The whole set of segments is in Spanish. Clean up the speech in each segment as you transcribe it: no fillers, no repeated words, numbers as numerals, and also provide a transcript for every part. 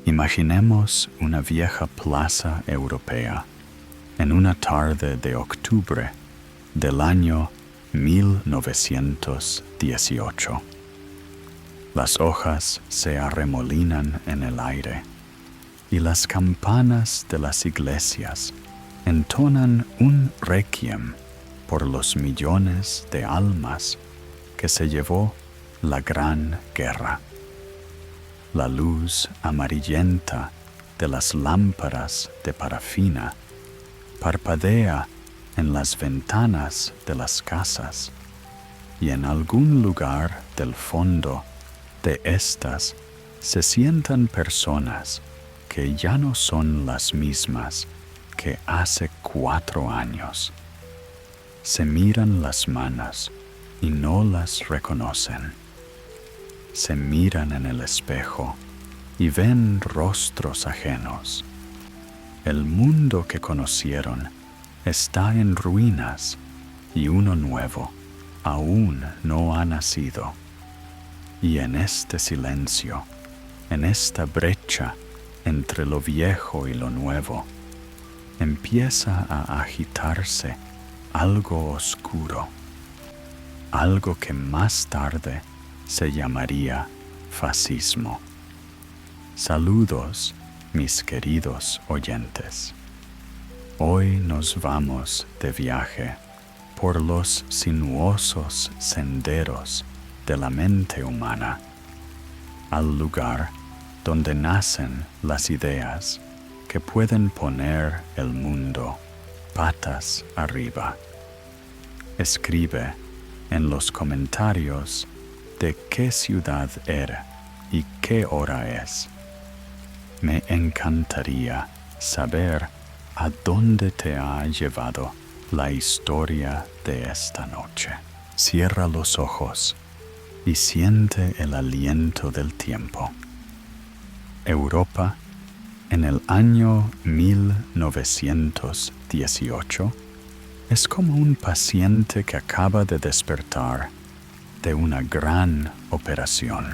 Imaginemos una vieja plaza europea en una tarde de octubre del año 1918. Las hojas se arremolinan en el aire y las campanas de las iglesias entonan un requiem por los millones de almas que se llevó la Gran Guerra. La luz amarillenta de las lámparas de parafina parpadea en las ventanas de las casas y en algún lugar del fondo de estas se sientan personas que ya no son las mismas que hace 4 años. Se miran las manos y no las reconocen. Se miran en el espejo y ven rostros ajenos. El mundo que conocieron está en ruinas y uno nuevo aún no ha nacido. Y en este silencio, en esta brecha entre lo viejo y lo nuevo, empieza a agitarse algo oscuro, algo que más tarde se llamaría fascismo. Saludos, mis queridos oyentes. Hoy nos vamos de viaje por los sinuosos senderos de la mente humana, al lugar donde nacen las ideas que pueden poner el mundo patas arriba. Escribe en los comentarios de qué ciudad era y qué hora es. Me encantaría saber a dónde te ha llevado la historia de esta noche. Cierra los ojos y siente el aliento del tiempo. Europa, en el año 1918, es como un paciente que acaba de despertar de una gran operación.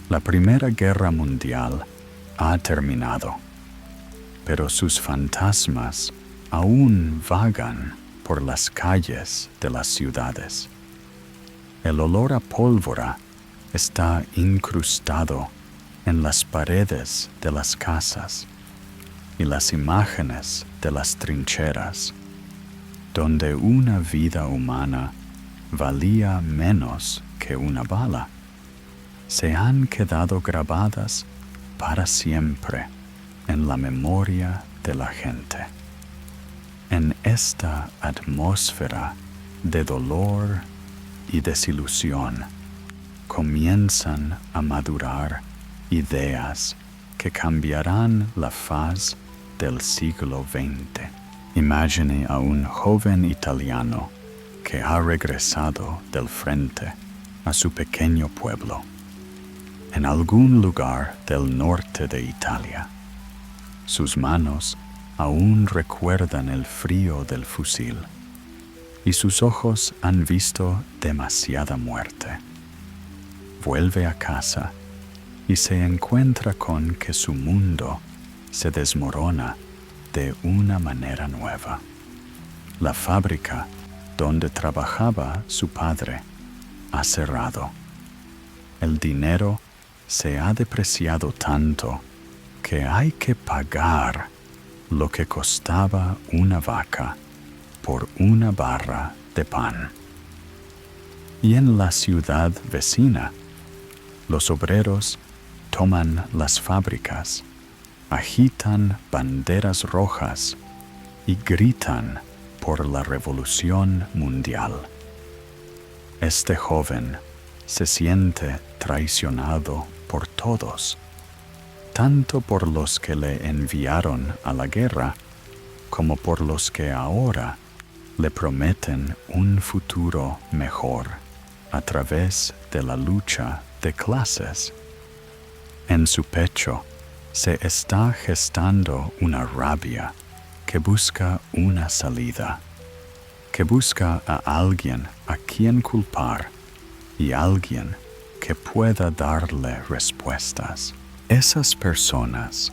La Primera Guerra Mundial ha terminado, pero sus fantasmas aún vagan por las calles de las ciudades. El olor a pólvora está incrustado en las paredes de las casas y las imágenes de las trincheras, donde una vida humana valía menos que una bala, se han quedado grabadas para siempre en la memoria de la gente. En esta atmósfera de dolor y desilusión comienzan a madurar ideas que cambiarán la faz del siglo XX. Imagine a un joven italiano que ha regresado del frente a su pequeño pueblo, en algún lugar del norte de Italia. Sus manos aún recuerdan el frío del fusil y sus ojos han visto demasiada muerte. Vuelve a casa y se encuentra con que su mundo se desmorona de una manera nueva. La fábrica donde trabajaba su padre ha cerrado. El dinero se ha depreciado tanto que hay que pagar lo que costaba una vaca por una barra de pan. Y en la ciudad vecina, los obreros toman las fábricas, agitan banderas rojas y gritan por la revolución mundial. Este joven se siente traicionado por todos, tanto por los que le enviaron a la guerra como por los que ahora le prometen un futuro mejor a través de la lucha de clases. En su pecho se está gestando una rabia que busca una salida, que busca a alguien a quien culpar y alguien que pueda darle respuestas. Esas personas,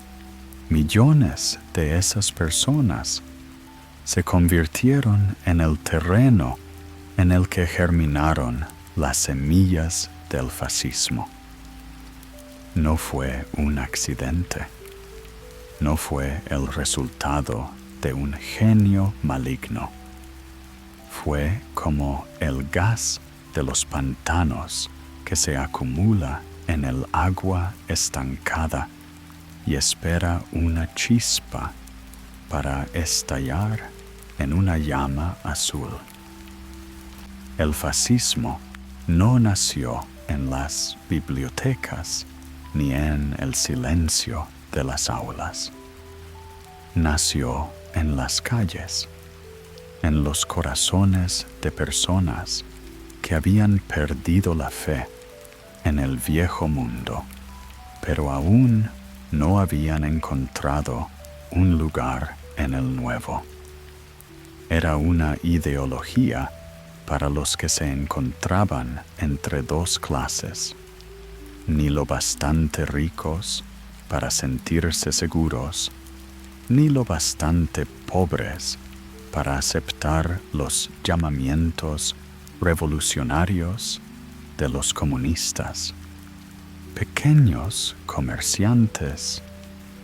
millones de esas personas, se convirtieron en el terreno en el que germinaron las semillas del fascismo. No fue un accidente, no fue el resultado de un genio maligno. Fue como el gas de los pantanos que se acumula en el agua estancada y espera una chispa para estallar en una llama azul. El fascismo no nació en las bibliotecas ni en el silencio de las aulas. Nació en las calles, en los corazones de personas que habían perdido la fe en el viejo mundo, pero aún no habían encontrado un lugar en el nuevo. Era una ideología para los que se encontraban entre dos clases, ni lo bastante ricos para sentirse seguros, ni lo bastante pobres para aceptar los llamamientos revolucionarios de los comunistas. Pequeños comerciantes,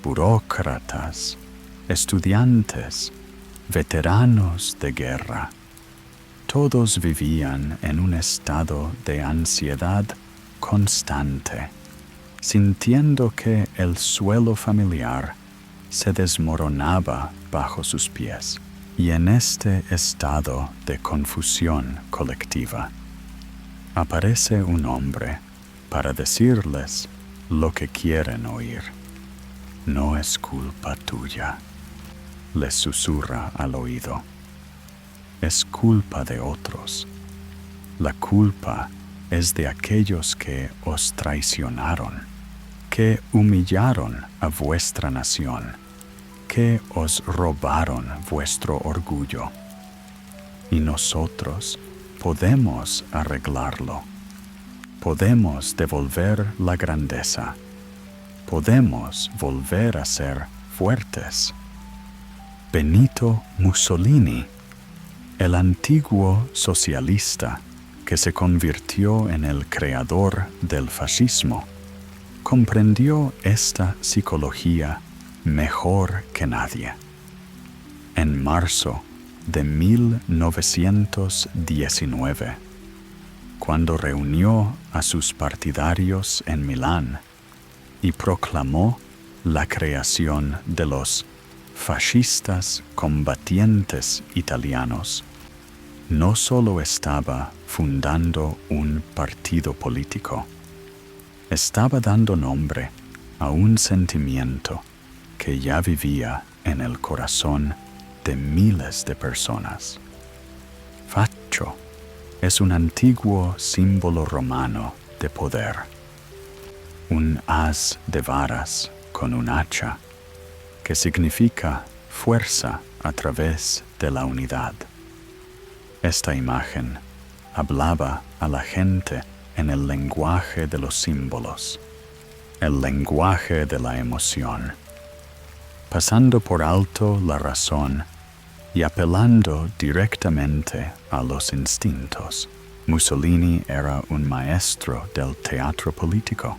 burócratas, estudiantes, veteranos de guerra, todos vivían en un estado de ansiedad constante, sintiendo que el suelo familiar se desmoronaba bajo sus pies, y en este estado de confusión colectiva aparece un hombre para decirles lo que quieren oír. No es culpa tuya, les susurra al oído. Es culpa de otros. La culpa es de aquellos que os traicionaron, que humillaron a vuestra nación, que os robaron vuestro orgullo. Y nosotros podemos arreglarlo. Podemos devolver la grandeza. Podemos volver a ser fuertes. Benito Mussolini, el antiguo socialista que se convirtió en el creador del fascismo, comprendió esta psicología mejor que nadie. En marzo de 1919, cuando reunió a sus partidarios en Milán y proclamó la creación de los fascistas combatientes italianos, no solo estaba fundando un partido político, estaba dando nombre a un sentimiento que ya vivía en el corazón de miles de personas. Faccio es un antiguo símbolo romano de poder, un haz de varas con un hacha, que significa fuerza a través de la unidad. Esta imagen hablaba a la gente en el lenguaje de los símbolos, el lenguaje de la emoción, pasando por alto la razón y apelando directamente a los instintos. Mussolini era un maestro del teatro político.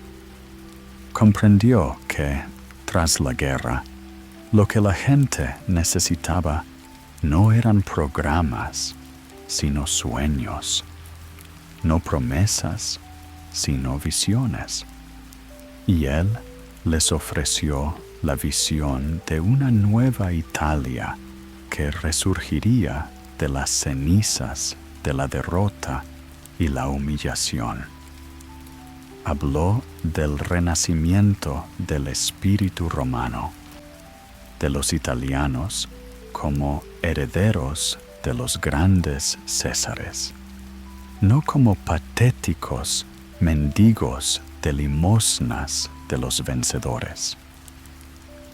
Comprendió que, tras la guerra, lo que la gente necesitaba no eran programas, sino sueños, no promesas, sino visiones. Y él les ofreció la visión de una nueva Italia que resurgiría de las cenizas de la derrota y la humillación. Habló del renacimiento del espíritu romano, de los italianos como herederos de los grandes Césares, no como patéticos mendigos de limosnas de los vencedores.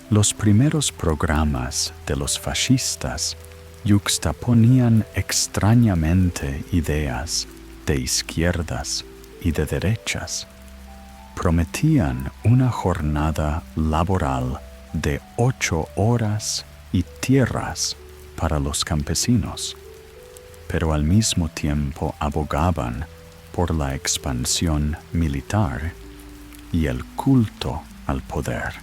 Los primeros programas de los fascistas yuxtaponían extrañamente ideas de izquierdas y de derechas. prometían una jornada laboral de 8 horas y tierras para los campesinos, pero al mismo tiempo abogaban por la expansión militar y el culto al poder.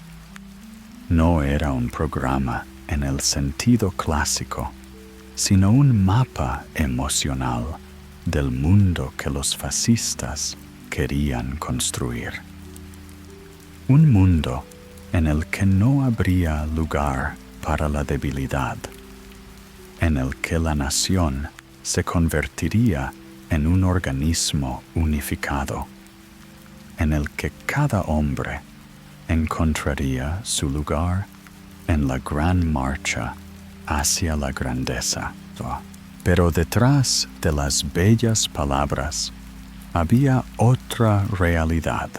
No era un programa en el sentido clásico, sino un mapa emocional del mundo que los fascistas querían construir. Un mundo en el que no habría lugar para la debilidad, en el que la nación se convertiría en un organismo unificado, en el que cada hombre encontraría su lugar en la gran marcha hacia la grandeza. Pero detrás de las bellas palabras había otra realidad.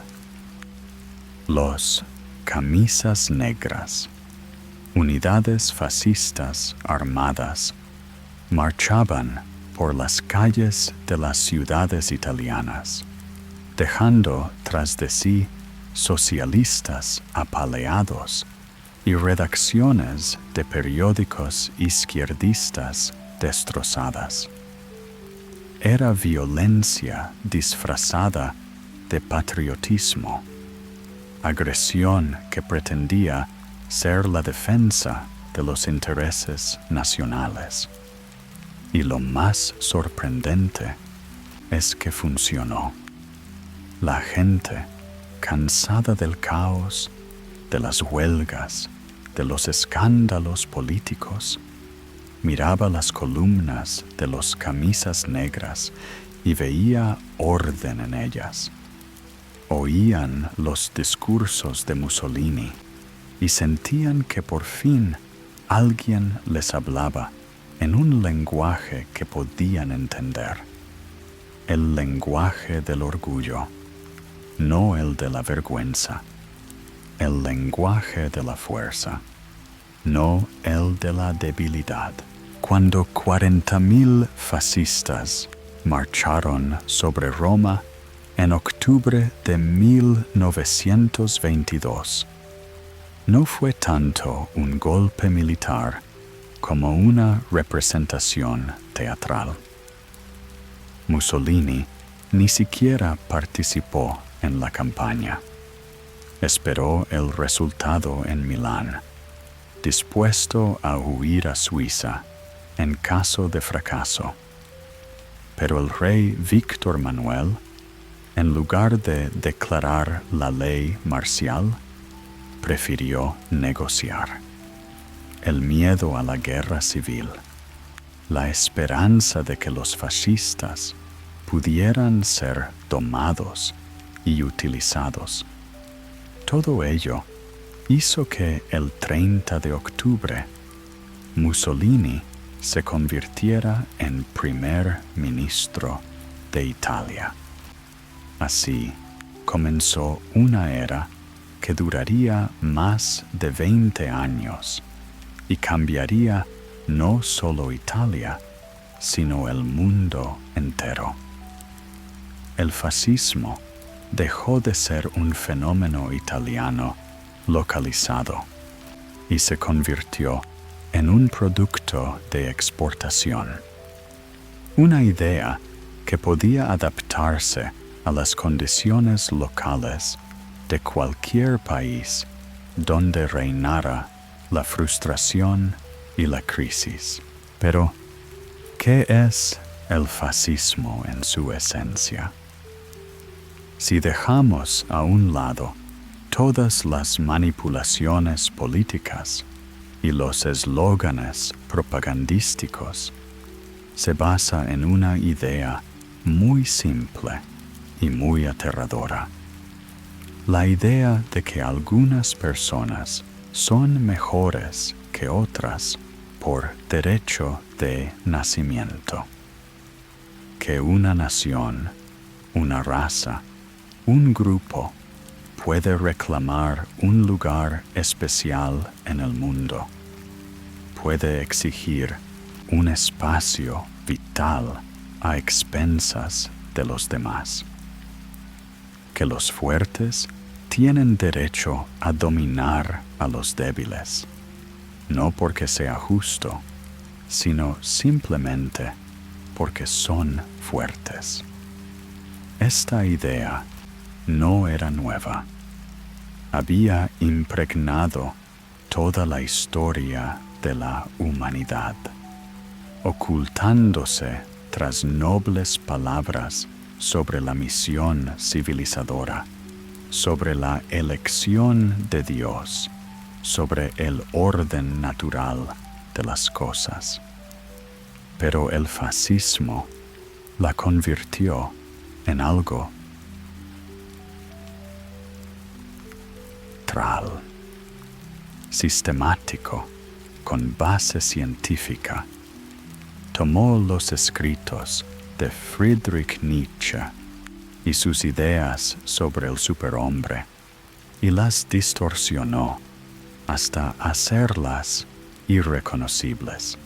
Los camisas negras, unidades fascistas armadas, marchaban por las calles de las ciudades italianas, dejando tras de sí socialistas apaleados y redacciones de periódicos izquierdistas destrozadas. Era violencia disfrazada de patriotismo, agresión que pretendía ser la defensa de los intereses nacionales. Y lo más sorprendente es que funcionó. La gente, cansada del caos, de las huelgas, de los escándalos políticos, miraba las columnas de los camisas negras y veía orden en ellas. Oían los discursos de Mussolini y sentían que por fin alguien les hablaba en un lenguaje que podían entender. El lenguaje del orgullo, no el de la vergüenza. El lenguaje de la fuerza, no el de la debilidad. Cuando 40.000 fascistas marcharon sobre Roma en octubre de 1922, no fue tanto un golpe militar como una representación teatral. Mussolini ni siquiera participó en la campaña. Esperó el resultado en Milán, dispuesto a huir a Suiza en caso de fracaso. Pero el rey Víctor Manuel, en lugar de declarar la ley marcial, prefirió negociar. El miedo a la guerra civil, la esperanza de que los fascistas pudieran ser domados y utilizados, todo ello hizo que el 30 de octubre Mussolini se convirtiera en primer ministro de Italia. Así comenzó una era que duraría más de 20 años y cambiaría no solo Italia, sino el mundo entero. El fascismo dejó de ser un fenómeno italiano localizado y se convirtió en un producto de exportación. Una idea que podía adaptarse a las condiciones locales de cualquier país donde reinara la frustración y la crisis. Pero, ¿qué es el fascismo en su esencia? Si dejamos a un lado todas las manipulaciones políticas y los eslóganes propagandísticos, se basa en una idea muy simple y muy aterradora. La idea de que algunas personas son mejores que otras por derecho de nacimiento. Que una nación, una raza, un grupo puede reclamar un lugar especial en el mundo. Puede exigir un espacio vital a expensas de los demás. que los fuertes tienen derecho a dominar a los débiles, no porque sea justo, sino simplemente porque son fuertes. Esta idea no era nueva. Había impregnado toda la historia de la humanidad, ocultándose tras nobles palabras sobre la misión civilizadora, sobre la elección de Dios, sobre el orden natural de las cosas. Pero el fascismo la convirtió en algo teatral, sistemático, con base científica. Tomó los escritos de Friedrich Nietzsche y sus ideas sobre el superhombre y las distorsionó hasta hacerlas irreconocibles.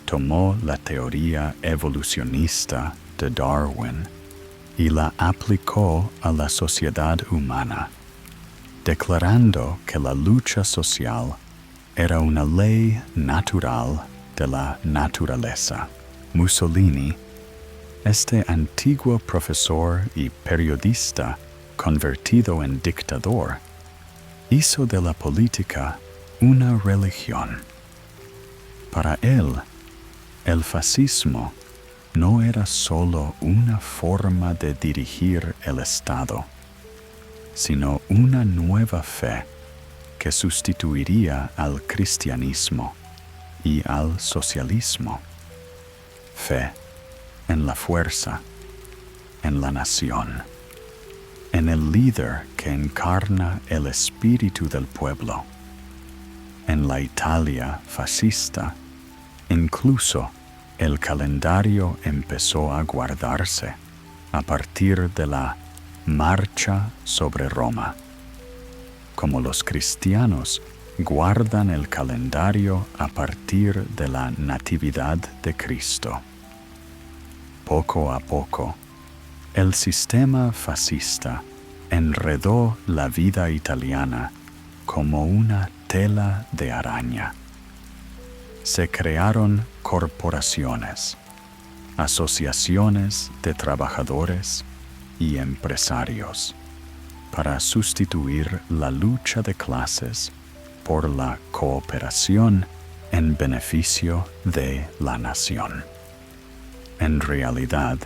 Tomó la teoría evolucionista de Darwin y la aplicó a la sociedad humana, declarando que la lucha social era una ley natural de la naturaleza. Mussolini, este antiguo profesor y periodista convertido en dictador, hizo de la política una religión. Para él, el fascismo no era solo una forma de dirigir el Estado, sino una nueva fe que sustituiría al cristianismo y al socialismo. Fe en la fuerza, en la nación, en el líder que encarna el espíritu del pueblo. En la Italia fascista, incluso el calendario empezó a guardarse a partir de la Marcha sobre Roma, como los cristianos guardan el calendario a partir de la Natividad de Cristo. Poco a poco, el sistema fascista enredó la vida italiana como una tela de araña. Se crearon corporaciones, asociaciones de trabajadores y empresarios para sustituir la lucha de clases por la cooperación en beneficio de la nación. En realidad,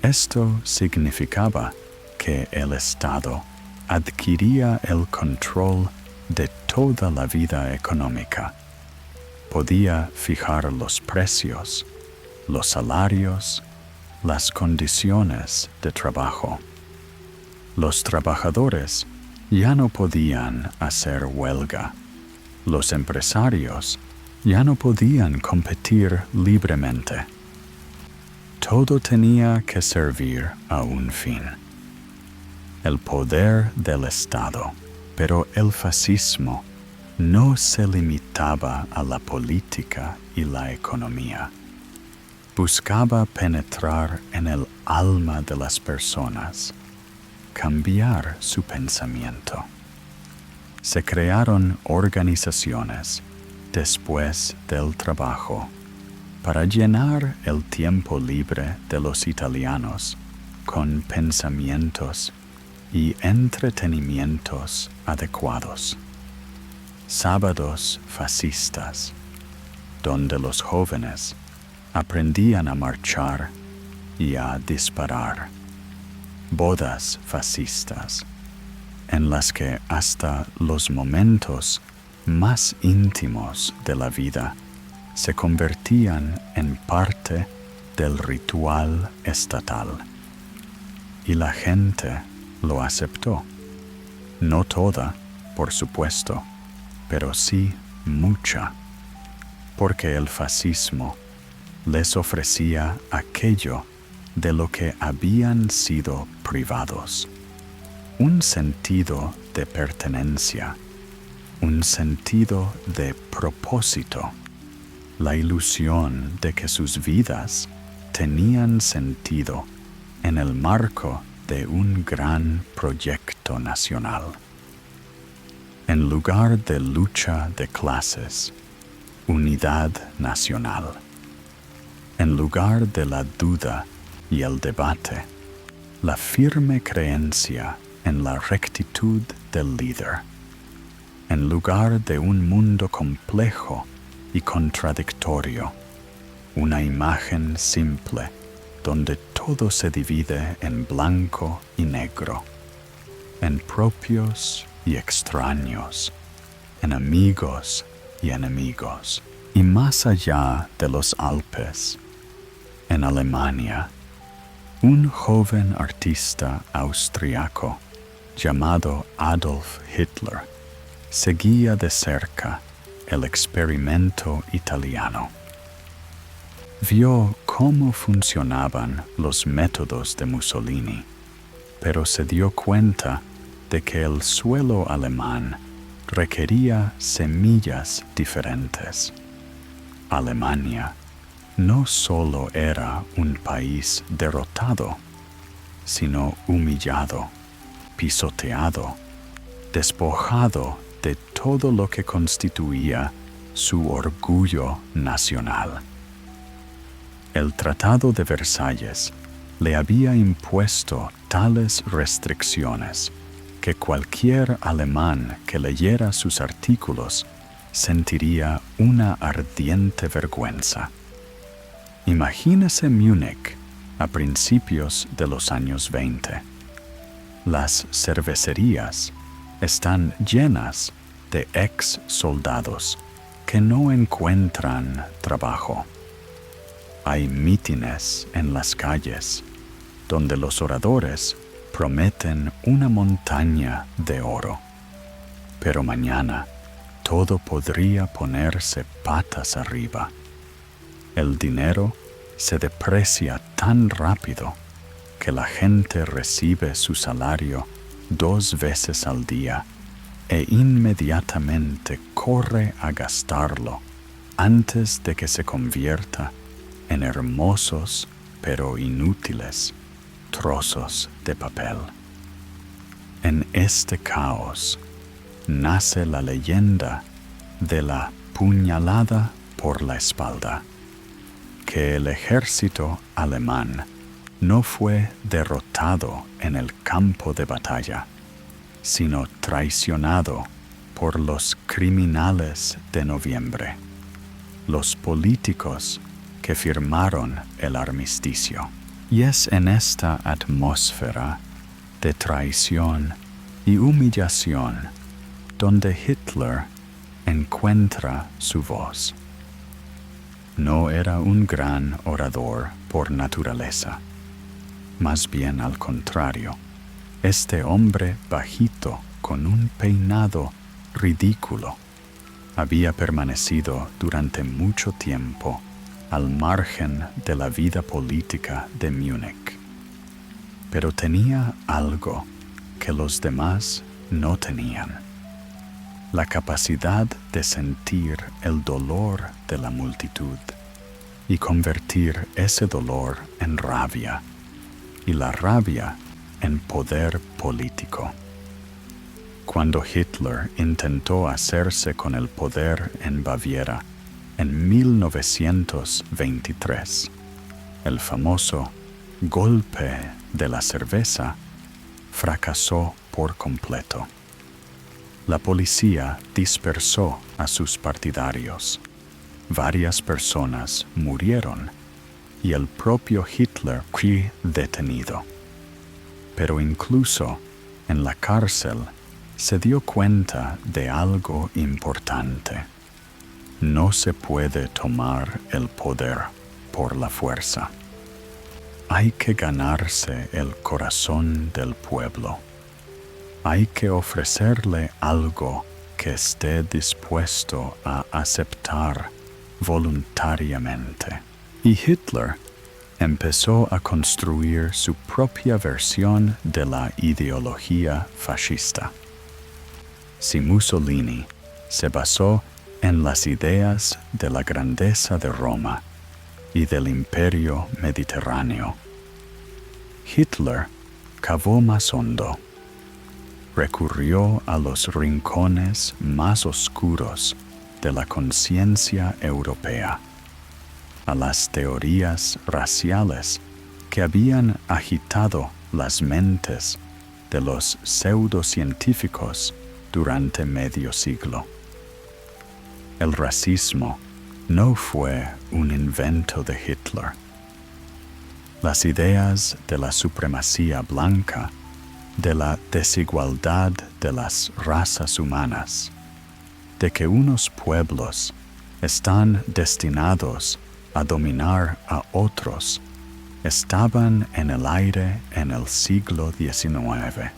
esto significaba que el Estado adquiría el control de toda la vida económica. Podía fijar los precios, los salarios, las condiciones de trabajo. Los trabajadores ya no podían hacer huelga. Los empresarios ya no podían competir libremente. Todo tenía que servir a un fin: el poder del Estado. Pero el fascismo no se limitaba a la política y la economía. Buscaba penetrar en el alma de las personas, cambiar su pensamiento. Se crearon organizaciones después del trabajo para llenar el tiempo libre de los italianos con pensamientos y entretenimientos adecuados. Sábados fascistas, donde los jóvenes aprendían a marchar y a disparar. Bodas fascistas, en las que hasta los momentos más íntimos de la vida se convertían en parte del ritual estatal. Y la gente lo aceptó. No toda, por supuesto, pero sí mucha, porque el fascismo les ofrecía aquello de lo que habían sido privados: un sentido de pertenencia, un sentido de propósito, la ilusión de que sus vidas tenían sentido en el marco de un gran proyecto nacional. En lugar de lucha de clases, unidad nacional. En lugar de la duda y el debate, la firme creencia en la rectitud del líder. En lugar de un mundo complejo y contradictorio, una imagen simple donde todo se divide en blanco y negro, en propios y extraños, en amigos y enemigos. Y más allá de los Alpes, en Alemania, un joven artista austriaco llamado Adolf Hitler seguía de cerca el experimento italiano. Vio cómo funcionaban los métodos de Mussolini, pero se dio cuenta de que el suelo alemán requería semillas diferentes. Alemania no solo era un país derrotado, sino humillado, pisoteado, despojado de todo lo que constituía su orgullo nacional. El Tratado de Versalles le había impuesto tales restricciones que cualquier alemán que leyera sus artículos sentiría una ardiente vergüenza. Imagínese Múnich a principios de los años 20. Las cervecerías están llenas de ex soldados que no encuentran trabajo. Hay mítines en las calles donde los oradores prometen una montaña de oro, pero mañana todo podría ponerse patas arriba. El dinero se deprecia tan rápido que la gente recibe su salario 2 veces al día e inmediatamente corre a gastarlo antes de que se convierta en hermosos pero inútiles trozos de papel. En este caos nace la leyenda de la puñalada por la espalda, que el ejército alemán no fue derrotado en el campo de batalla, sino traicionado por los criminales de noviembre, los políticos que firmaron el armisticio. Y es en esta atmósfera de traición y humillación donde Hitler encuentra su voz. No era un gran orador por naturaleza, más bien al contrario. Este hombre bajito, con un peinado ridículo, había permanecido durante mucho tiempo al margen de la vida política de Múnich. Pero tenía algo que los demás no tenían: la capacidad de sentir el dolor de la multitud y convertir ese dolor en rabia y la rabia en poder político. Cuando Hitler intentó hacerse con el poder en Baviera en 1923, el famoso golpe de la cerveza fracasó por completo. La policía dispersó a sus partidarios. Varias personas murieron y el propio Hitler fue detenido. Pero incluso en la cárcel se dio cuenta de algo importante. No se puede tomar el poder por la fuerza. Hay que ganarse el corazón del pueblo. Hay que ofrecerle algo que esté dispuesto a aceptar voluntariamente. Y Hitler empezó a construir su propia versión de la ideología fascista. Si Mussolini se basó en las ideas de la grandeza de Roma y del imperio mediterráneo, Hitler cavó más hondo. Recurrió a los rincones más oscuros de la conciencia europea, a las teorías raciales que habían agitado las mentes de los pseudocientíficos durante medio siglo. El racismo no fue un invento de Hitler. Las ideas de la supremacía blanca, de la desigualdad de las razas humanas, de que unos pueblos están destinados a dominar a otros, estaban en el aire en el siglo XIX.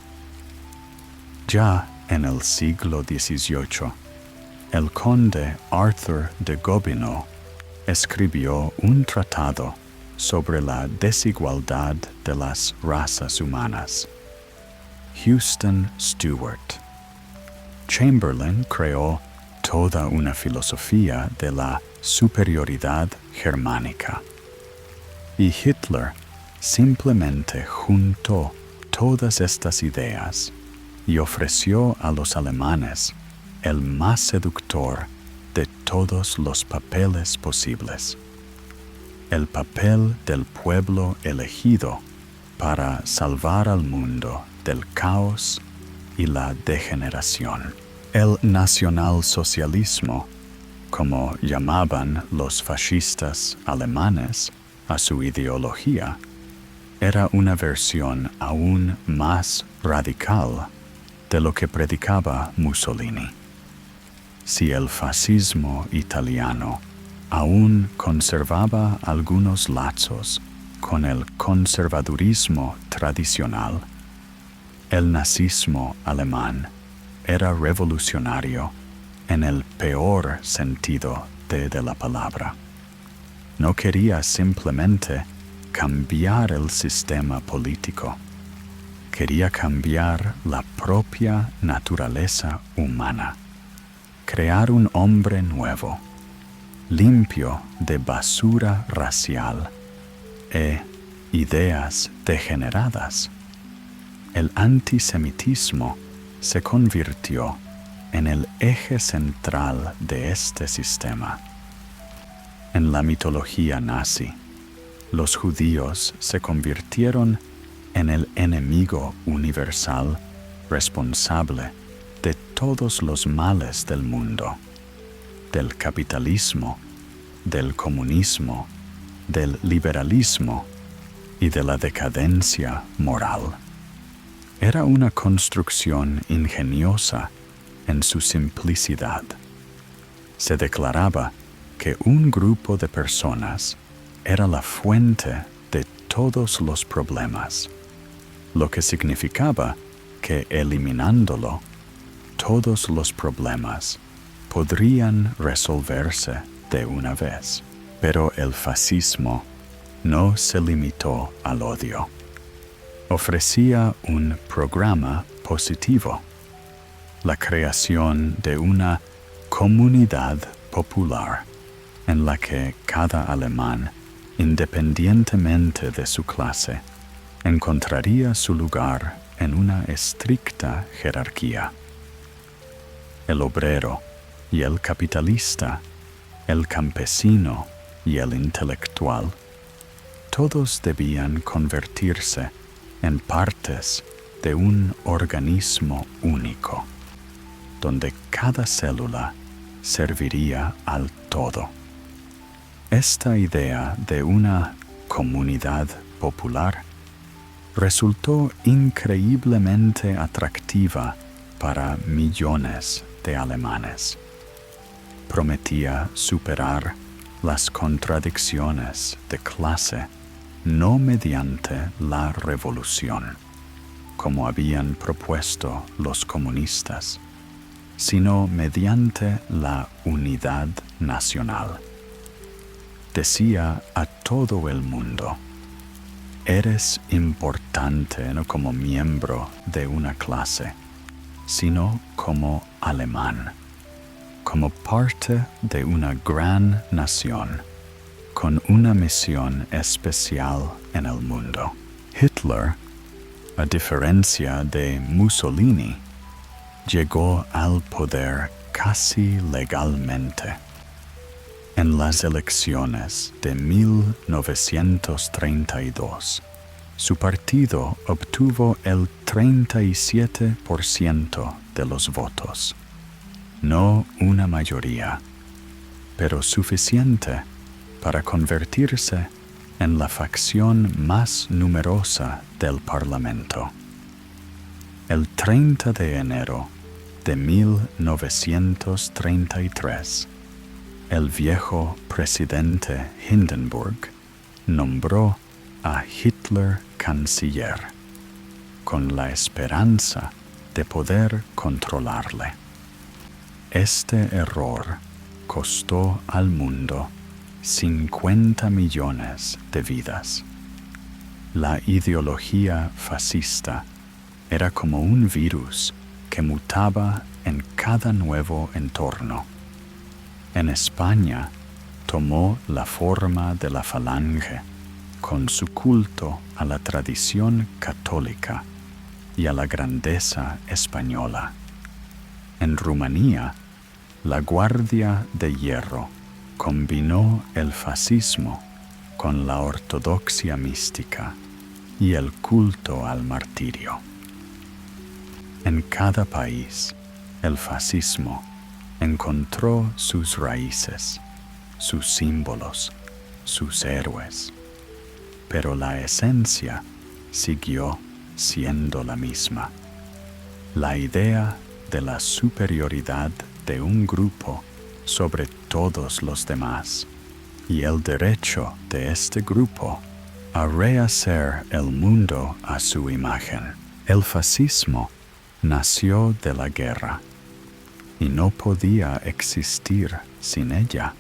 Ya en el siglo XVIII, el conde Arthur de Gobineau escribió un tratado sobre la desigualdad de las razas humanas. Houston Stewart. Chamberlain creó toda una filosofía de la superioridad germánica. Y Hitler simplemente juntó todas estas ideas y ofreció a los alemanes el más seductor de todos los papeles posibles. El papel del pueblo elegido para salvar al mundo del caos y la degeneración. El nacionalsocialismo, como llamaban los fascistas alemanes a su ideología, era una versión aún más radical de lo que predicaba Mussolini. Si el fascismo italiano aún conservaba algunos lazos con el conservadurismo tradicional, el nazismo alemán era revolucionario en el peor sentido de la palabra. No quería simplemente cambiar el sistema político, quería cambiar la propia naturaleza humana, crear un hombre nuevo, limpio de basura racial e ideas degeneradas. El antisemitismo se convirtió en el eje central de este sistema. En la mitología nazi, los judíos se convirtieron en el enemigo universal responsable de todos los males del mundo, del capitalismo, del comunismo, del liberalismo y de la decadencia moral. Era una construcción ingeniosa en su simplicidad. Se declaraba que un grupo de personas era la fuente de todos los problemas, lo que significaba que eliminándolo, todos los problemas podrían resolverse de una vez. Pero el fascismo no se limitó al odio. Ofrecía un programa positivo, la creación de una comunidad popular en la que cada alemán, independientemente de su clase, encontraría su lugar en una estricta jerarquía. El obrero y el capitalista, el campesino y el intelectual, todos debían convertirse en partes de un organismo único, donde cada célula serviría al todo. Esta idea de una comunidad popular resultó increíblemente atractiva para millones de alemanes. Prometía superar las contradicciones de clase no mediante la revolución, como habían propuesto los comunistas, sino mediante la unidad nacional. Decía a todo el mundo: eres importante no como miembro de una clase, sino como alemán, como parte de una gran nación, con una misión especial en el mundo. Hitler A diferencia de Mussolini, llegó al poder casi legalmente. En las elecciones de 1932, su partido obtuvo el 37% de los votos. No una mayoría, pero suficiente para convertirse en la facción más numerosa del Parlamento. El 30 de enero de 1933, el viejo presidente Hindenburg nombró a Hitler canciller, con la esperanza de poder controlarle. Este error costó al mundo 50 millones de vidas. La ideología fascista era como un virus que mutaba en cada nuevo entorno. En España tomó la forma de la Falange, con su culto a la tradición católica y a la grandeza española. En Rumanía, la Guardia de Hierro combinó el fascismo con la ortodoxia mística y el culto al martirio. En cada país, el fascismo encontró sus raíces, sus símbolos, sus héroes, pero la esencia siguió siendo la misma. La idea de la superioridad de un grupo sobre todos los demás y el derecho de este grupo a rehacer el mundo a su imagen. El fascismo nació de la guerra y no podía existir sin ella.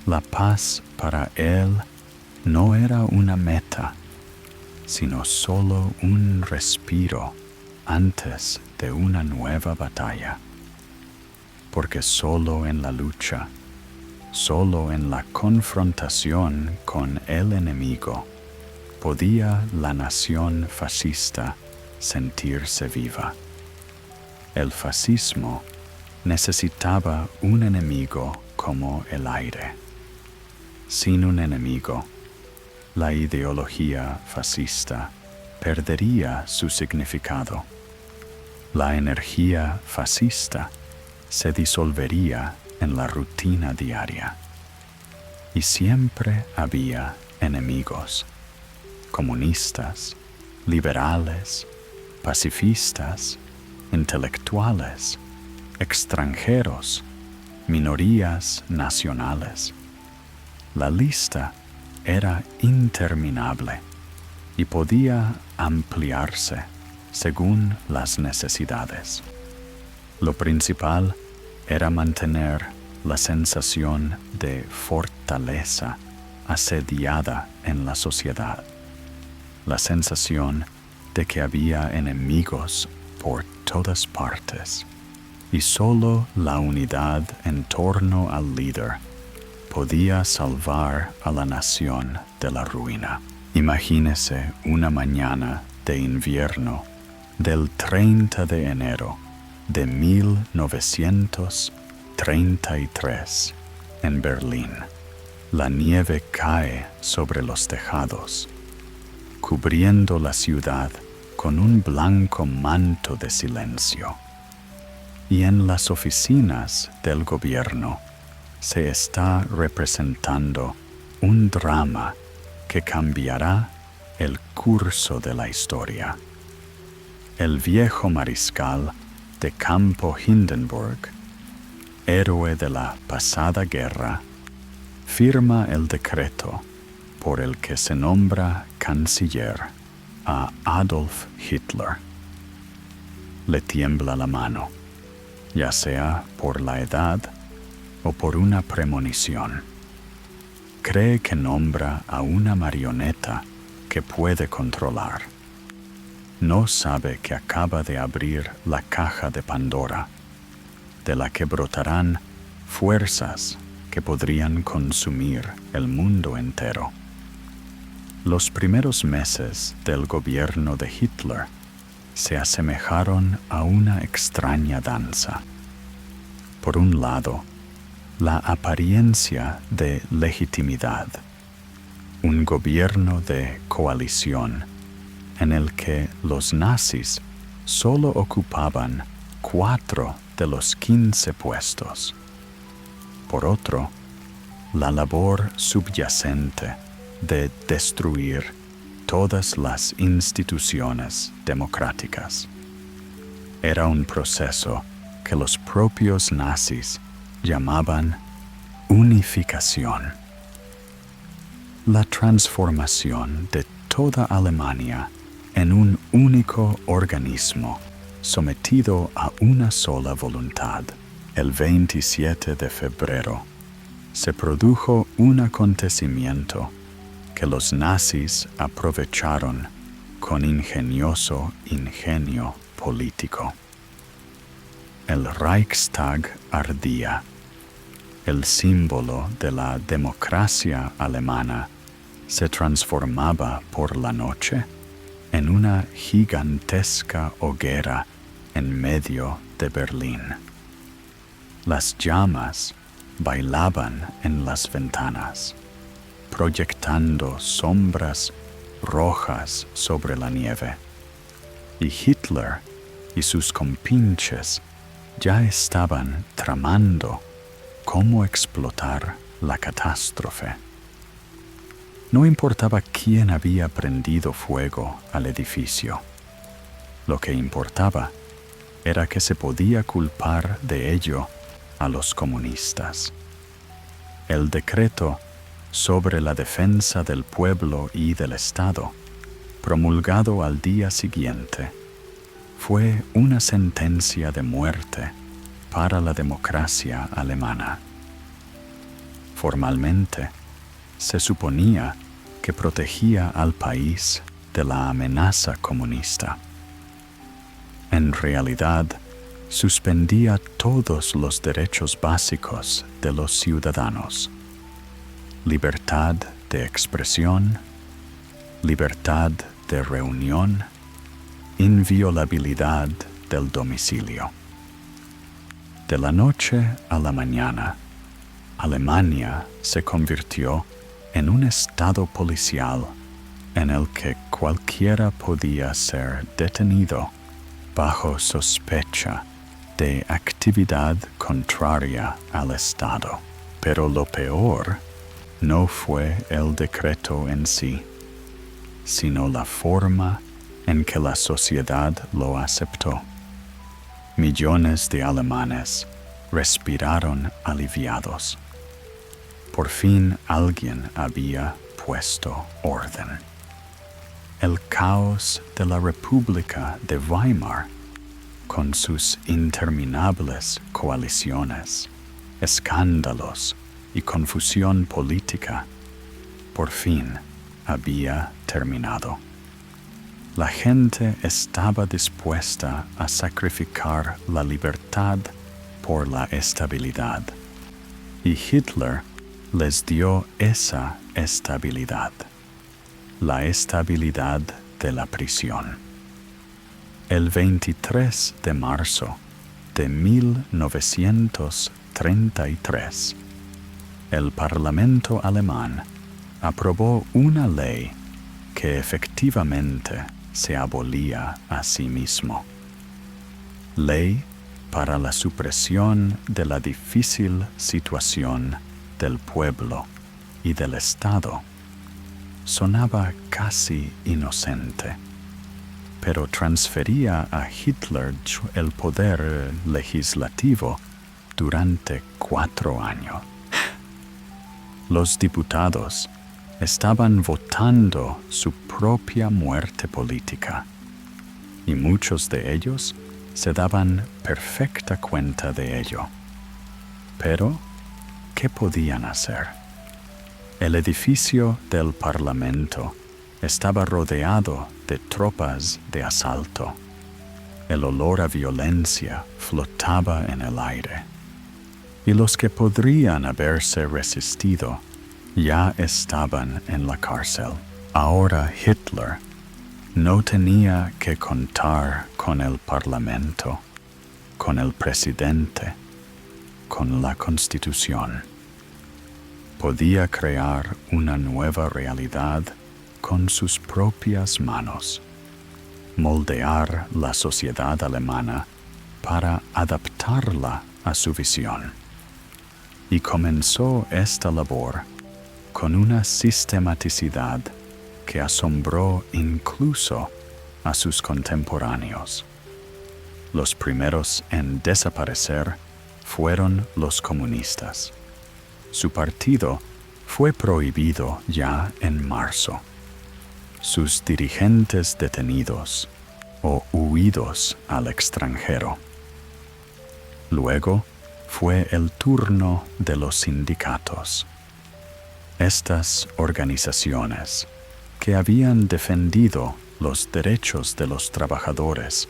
La paz para él no era una meta, sino solo un respiro antes de una nueva batalla. Porque solo en la lucha, solo en la confrontación con el enemigo, podía la nación fascista sentirse viva. El fascismo necesitaba un enemigo como el aire. Sin un enemigo, la ideología fascista perdería su significado. La energía fascista se disolvería en la rutina diaria. Y siempre había enemigos: comunistas, liberales, pacifistas, intelectuales, extranjeros, minorías nacionales. La lista era interminable y podía ampliarse según las necesidades. Lo principal era mantener la sensación de fortaleza asediada en la sociedad, la sensación de que había enemigos por todas partes, y solo la unidad en torno al líder podía salvar a la nación de la ruina. Imagínese una mañana de invierno del 30 de enero de 1933 en Berlín. La nieve cae sobre los tejados, cubriendo la ciudad con un blanco manto de silencio. Y en las oficinas del gobierno se está representando un drama que cambiará el curso de la historia. El viejo mariscal de campo Hindenburg, héroe de la pasada guerra, firma el decreto por el que se nombra canciller a Adolf Hitler. Le tiembla la mano, ya sea por la edad o por una premonición. Cree que nombra a una marioneta que puede controlar. No sabe que acaba de abrir la caja de Pandora, de la que brotarán fuerzas que podrían consumir el mundo entero. Los primeros meses del gobierno de Hitler se asemejaron a una extraña danza. Por un lado, la apariencia de legitimidad, un gobierno de coalición en el que los nazis solo ocupaban 4 de los 15 puestos. Por otro, la labor subyacente de destruir todas las instituciones democráticas. Era un proceso que los propios nazis llamaban unificación. La transformación de toda Alemania en un único organismo sometido a una sola voluntad. El 27 de febrero se produjo un acontecimiento que los nazis aprovecharon con ingenioso ingenio político. El Reichstag ardía. El símbolo de la democracia alemana se transformaba por la noche en una gigantesca hoguera en medio de Berlín. Las llamas bailaban en las ventanas, proyectando sombras rojas sobre la nieve, y Hitler y sus compinches ya estaban tramando cómo explotar la catástrofe. No importaba quién había prendido fuego al edificio. Lo que importaba era que se podía culpar de ello a los comunistas. El decreto sobre la defensa del pueblo y del Estado, promulgado al día siguiente, fue una sentencia de muerte para la democracia alemana. Formalmente, se suponía que protegía al país de la amenaza comunista. En realidad, suspendía todos los derechos básicos de los ciudadanos: libertad de expresión, libertad de reunión, inviolabilidad del domicilio. De la noche a la mañana, Alemania se convirtió en un estado policial en el que cualquiera podía ser detenido bajo sospecha de actividad contraria al Estado. Pero lo peor no fue el decreto en sí, sino la forma en que la sociedad lo aceptó. Millones de alemanes respiraron aliviados. Por fin alguien había puesto orden. El caos de la República de Weimar, con sus interminables coaliciones, escándalos y confusión política, por fin había terminado. La gente estaba dispuesta a sacrificar la libertad por la estabilidad, y Hitler les dio esa estabilidad, la estabilidad de la prisión. El 23 de marzo de 1933, el Parlamento alemán aprobó una ley que efectivamente se abolía a sí mismo. Ley para la supresión de la difícil situación del pueblo y del Estado. Sonaba casi inocente, pero transfería a Hitler el poder legislativo durante 4 años. Los diputados estaban votando su propia muerte política, y muchos de ellos se daban perfecta cuenta de ello. Pero, ¿qué podían hacer? El edificio del Parlamento estaba rodeado de tropas de asalto. El olor a violencia flotaba en el aire, y los que podrían haberse resistido ya estaban en la cárcel. Ahora Hitler no tenía que contar con el Parlamento, con el presidente, con la Constitución. Podía crear una nueva realidad con sus propias manos, moldear la sociedad alemana para adaptarla a su visión. Y comenzó esta labor con una sistematicidad que asombró incluso a sus contemporáneos. Los primeros en desaparecer fueron los comunistas. Su partido fue prohibido ya en marzo. Sus dirigentes detenidos o huidos al extranjero. Luego fue el turno de los sindicatos. Estas organizaciones que habían defendido los derechos de los trabajadores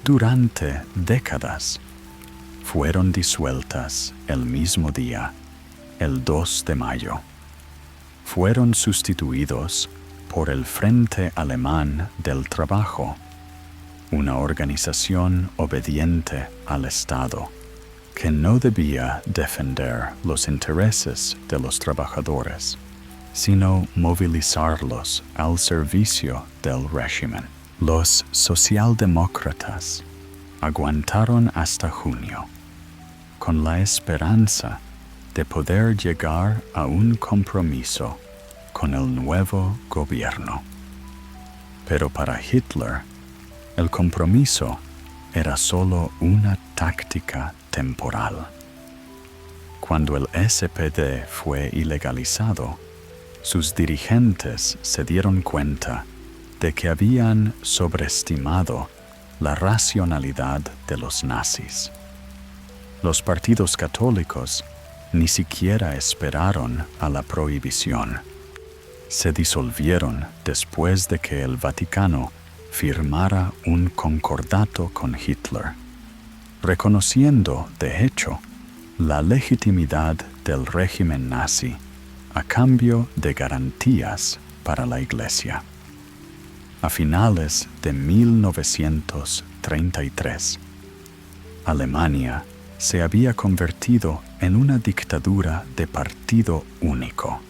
durante décadas fueron disueltas el mismo día, el 2 de mayo. Fueron sustituidos por el Frente Alemán del Trabajo, una organización obediente al Estado que no debía defender los intereses de los trabajadores, sino movilizarlos al servicio del régimen. Los socialdemócratas aguantaron hasta junio, con la esperanza de poder llegar a un compromiso con el nuevo gobierno. Pero para Hitler, el compromiso era solo una táctica temporal. Cuando el SPD fue ilegalizado, sus dirigentes se dieron cuenta de que habían sobreestimado la racionalidad de los nazis. Los partidos católicos ni siquiera esperaron a la prohibición. Se disolvieron después de que el Vaticano firmara un concordato con Hitler, reconociendo, de hecho, la legitimidad del régimen nazi a cambio de garantías para la Iglesia. A finales de 1933, Alemania se había convertido en una dictadura de partido único.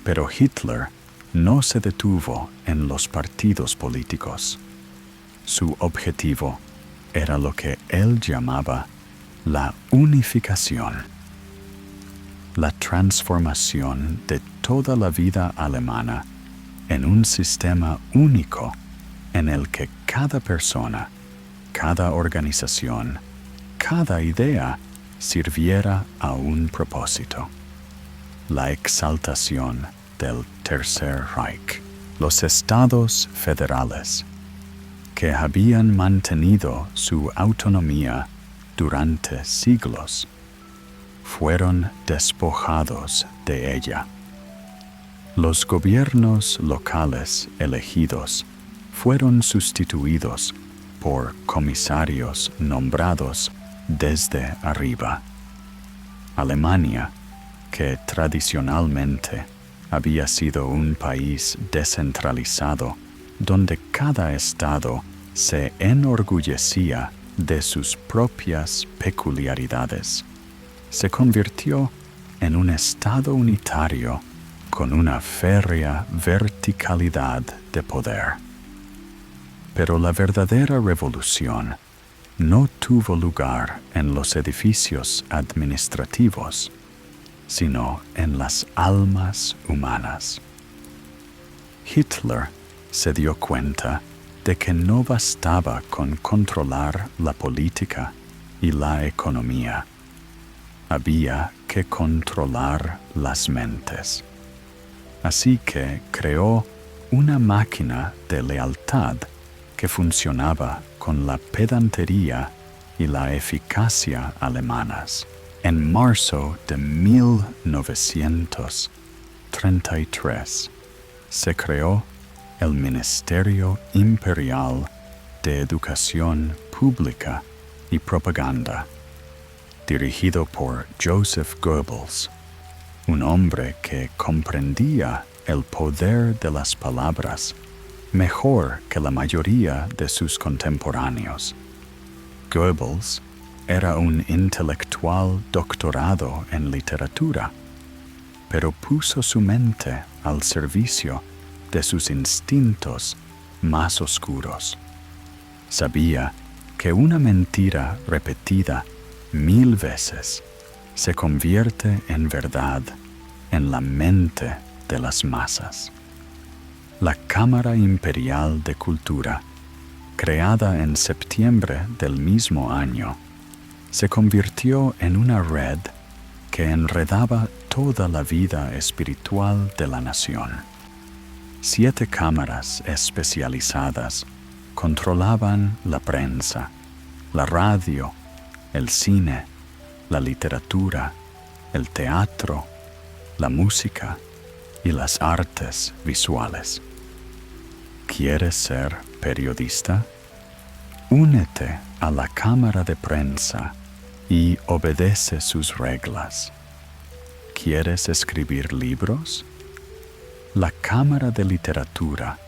Pero Hitler no se detuvo en los partidos políticos. Su objetivo era lo que él llamaba la unificación, la transformación de toda la vida alemana en un sistema único en el que cada persona, cada organización, cada idea sirviera a un propósito: la exaltación del Tercer Reich. Los estados federales, que habían mantenido su autonomía durante siglos, fueron despojados de ella. Los gobiernos locales elegidos fueron sustituidos por comisarios nombrados desde arriba. Alemania, que tradicionalmente había sido un país descentralizado, donde cada estado se enorgullecía de sus propias peculiaridades, se convirtió en un estado unitario con una férrea verticalidad de poder. Pero la verdadera revolución no tuvo lugar en los edificios administrativos, sino en las almas humanas. Hitler se dio cuenta de que no bastaba con controlar la política y la economía. Había que controlar las mentes. Así que creó una máquina de lealtad que funcionaba con la pedantería y la eficacia alemanas. En marzo de 1933 se creó el Ministerio Imperial de Educación Pública y Propaganda, dirigido por Joseph Goebbels, un hombre que comprendía el poder de las palabras mejor que la mayoría de sus contemporáneos. Goebbels era un intelectual doctorado en literatura, pero puso su mente al servicio de sus instintos más oscuros. Sabía que una mentira repetida 1000 veces se convierte en verdad en la mente de las masas. La Cámara Imperial de Cultura, creada en septiembre del mismo año, se convirtió en una red que enredaba toda la vida espiritual de la nación. 7 cámaras especializadas controlaban la prensa, la radio, el cine, la literatura, el teatro, la música y las artes visuales. ¿Quieres ser periodista? Únete a la Cámara de Prensa y obedece sus reglas. ¿Quieres escribir libros? La Cámara de Literatura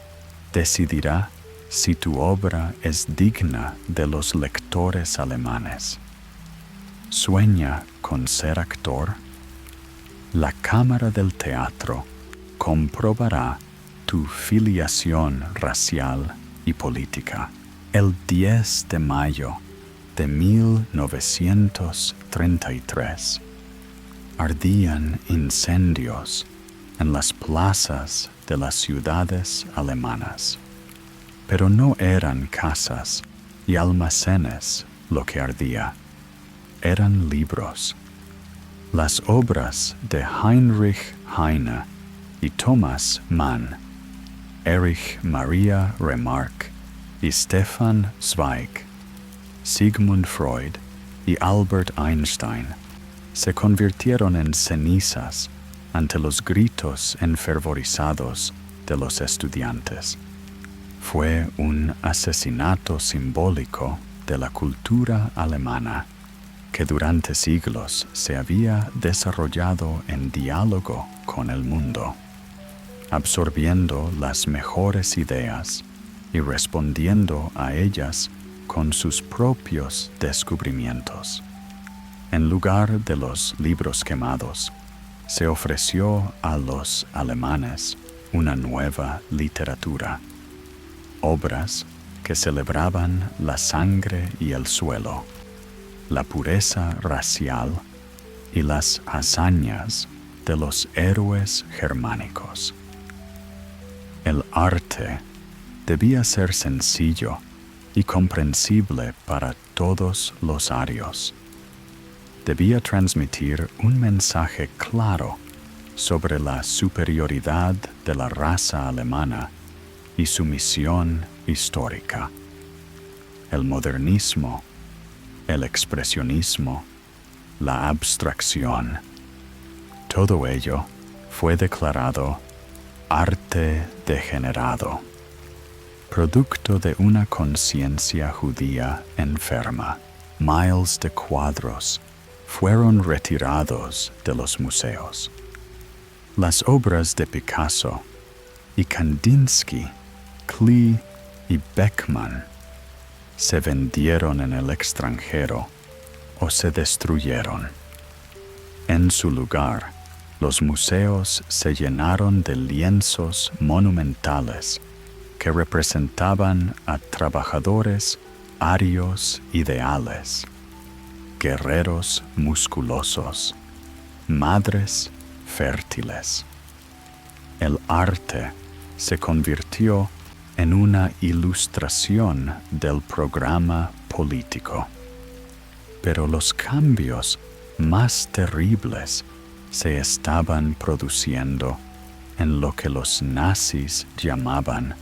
decidirá si tu obra es digna de los lectores alemanes. ¿Sueña con ser actor? La Cámara del Teatro comprobará tu filiación racial y política. El 10 de mayo de 1933 ardían incendios en las plazas de las ciudades alemanas. Pero no eran casas y almacenes lo que ardía, eran libros. Las obras de Heinrich Heine y Thomas Mann, Erich Maria Remarque y Stefan Zweig, Sigmund Freud y Albert Einstein se convirtieron en cenizas ante los gritos enfervorizados de los estudiantes. Fue un asesinato simbólico de la cultura alemana que durante siglos se había desarrollado en diálogo con el mundo, absorbiendo las mejores ideas y respondiendo a ellas con sus propios descubrimientos. En lugar de los libros quemados, se ofreció a los alemanes una nueva literatura, obras que celebraban la sangre y el suelo, la pureza racial y las hazañas de los héroes germánicos. El arte debía ser sencillo y comprensible para todos los arios. Debía transmitir un mensaje claro sobre la superioridad de la raza alemana y su misión histórica. El modernismo, el expresionismo, la abstracción, todo ello fue declarado arte degenerado, producto de una conciencia judía enferma. Miles de cuadros fueron retirados de los museos. Las obras de Picasso y Kandinsky, Klee y Beckmann se vendieron en el extranjero o se destruyeron. En su lugar, los museos se llenaron de lienzos monumentales que representaban a trabajadores arios ideales, guerreros musculosos, madres fértiles. El arte se convirtió en una ilustración del programa político. Pero los cambios más terribles se estaban produciendo en lo que los nazis llamaban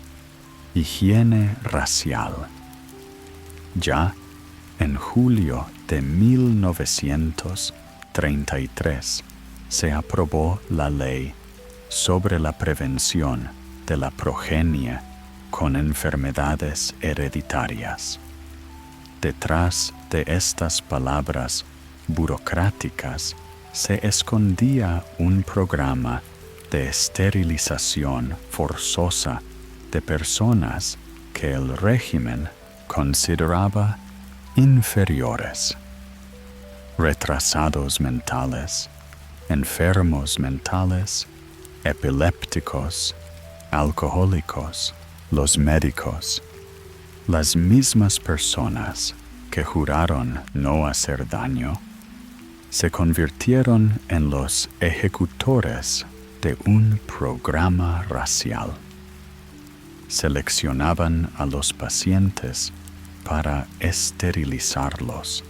higiene racial. Ya en julio de 1933 se aprobó la ley sobre la prevención de la progenie con enfermedades hereditarias. Detrás de estas palabras burocráticas se escondía un programa de esterilización forzosa de personas que el régimen consideraba inferiores. Retrasados mentales, enfermos mentales, epilépticos, alcohólicos, los médicos, las mismas personas que juraron no hacer daño, se convirtieron en los ejecutores de un programa racial. Seleccionaban a los pacientes para esterilizarlos.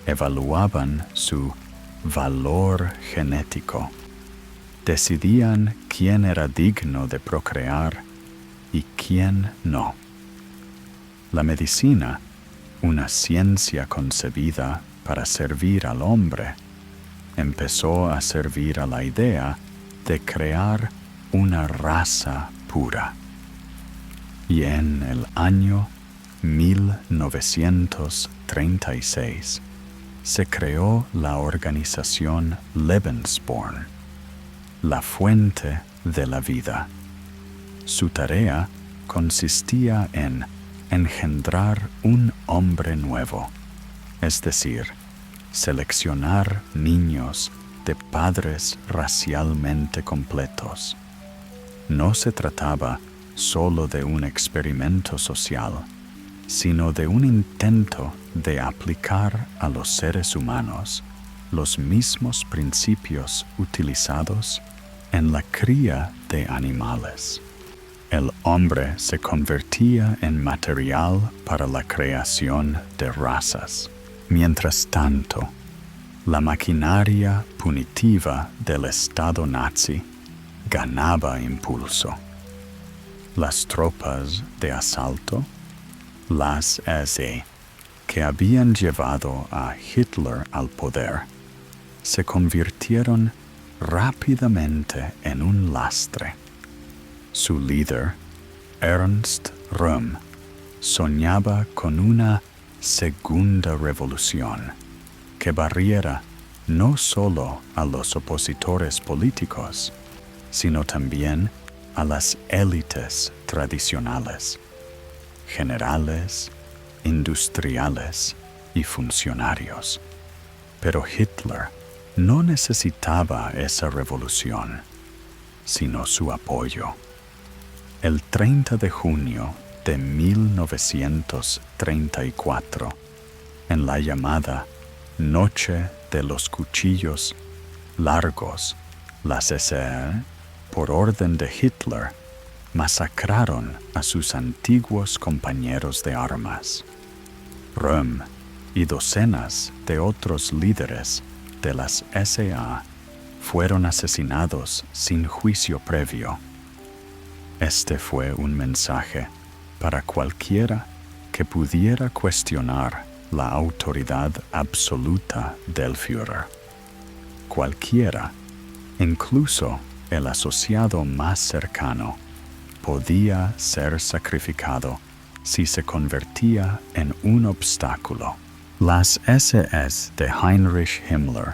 Evaluaban su valor genético. Decidían quién era digno de procrear y quién no. La medicina, una ciencia concebida para servir al hombre, empezó a servir a la idea de crear una raza pura. Y en el año 1936 se creó la organización Lebensborn, la fuente de la vida. Su tarea consistía en engendrar un hombre nuevo, es decir, seleccionar niños de padres racialmente completos. No se trataba solo de un experimento social, sino de un intento de aplicar a los seres humanos los mismos principios utilizados en la cría de animales. El hombre se convertía en material para la creación de razas. Mientras tanto, la maquinaria punitiva del Estado nazi ganaba impulso. Las tropas de asalto, las SS, que habían llevado a Hitler al poder, se convirtieron rápidamente en un lastre. Su líder, Ernst Röhm, soñaba con una segunda revolución que barriera no solo a los opositores políticos, sino también a las élites tradicionales, generales, industriales y funcionarios. Pero Hitler no necesitaba esa revolución, sino su apoyo. El 30 de junio de 1934, en la llamada Noche de los Cuchillos Largos, las SS, por orden de Hitler, masacraron a sus antiguos compañeros de armas. Röhm y docenas de otros líderes de las SA fueron asesinados sin juicio previo. Este fue un mensaje para cualquiera que pudiera cuestionar la autoridad absoluta del Führer. Cualquiera, incluso el asociado más cercano, podía ser sacrificado si se convertía en un obstáculo. Las SS de Heinrich Himmler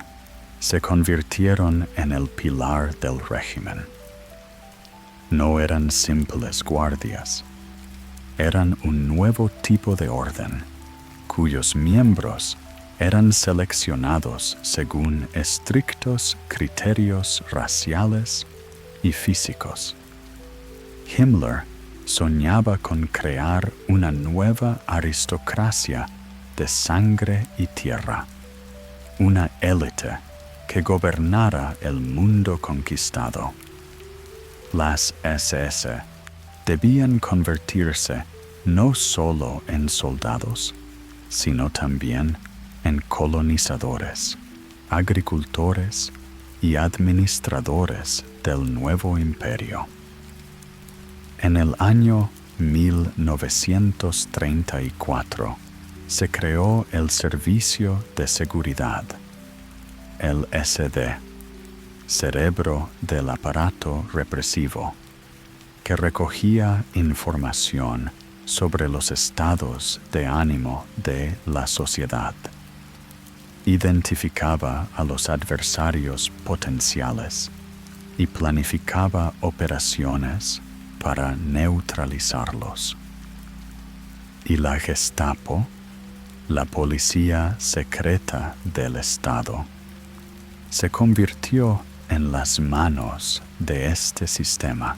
se convirtieron en el pilar del régimen. No eran simples guardias, eran un nuevo tipo de orden, cuyos miembros eran seleccionados según estrictos criterios raciales y físicos. Himmler soñaba con crear una nueva aristocracia de sangre y tierra, una élite que gobernara el mundo conquistado. Las SS debían convertirse no solo en soldados, sino también en colonizadores, agricultores y administradores del nuevo imperio. En el año 1934 se creó el Servicio de Seguridad, el SD, cerebro del aparato represivo, que recogía información sobre los estados de ánimo de la sociedad. Identificaba a los adversarios potenciales y planificaba operaciones para neutralizarlos. Y la Gestapo, la policía secreta del Estado, se convirtió en las manos de este sistema.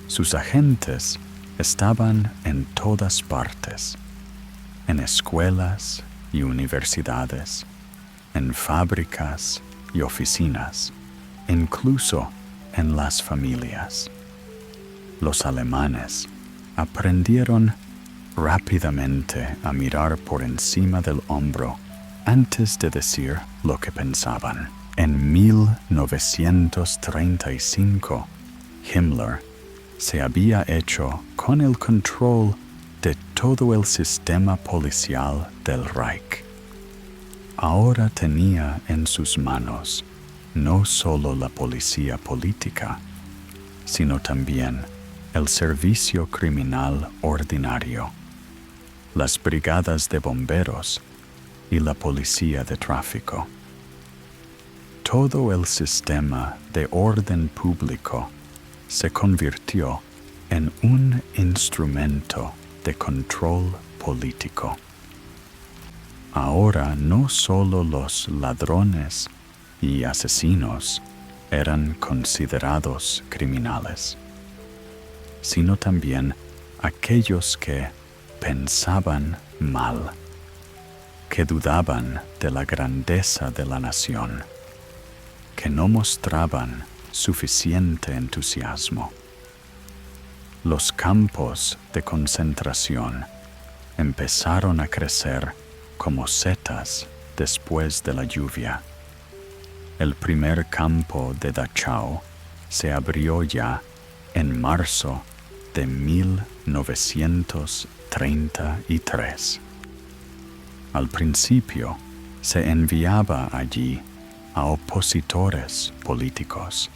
Sus agentes estaban en todas partes, en escuelas y universidades, en fábricas y oficinas, incluso en las familias. Los alemanes aprendieron rápidamente a mirar por encima del hombro antes de decir lo que pensaban. En 1935, Himmler se había hecho con el control de todo el sistema policial del Reich. Ahora tenía en sus manos no solo la policía política, sino también el servicio criminal ordinario, las brigadas de bomberos y la policía de tráfico. Todo el sistema de orden público se convirtió en un instrumento de control político. Ahora no solo los ladrones y asesinos eran considerados criminales, sino también aquellos que pensaban mal, que dudaban de la grandeza de la nación, que no mostraban suficiente entusiasmo. Los campos de concentración empezaron a crecer como setas después de la lluvia. El primer campo de Dachau se abrió ya en marzo de 1933. Al principio se enviaba allí a opositores políticos,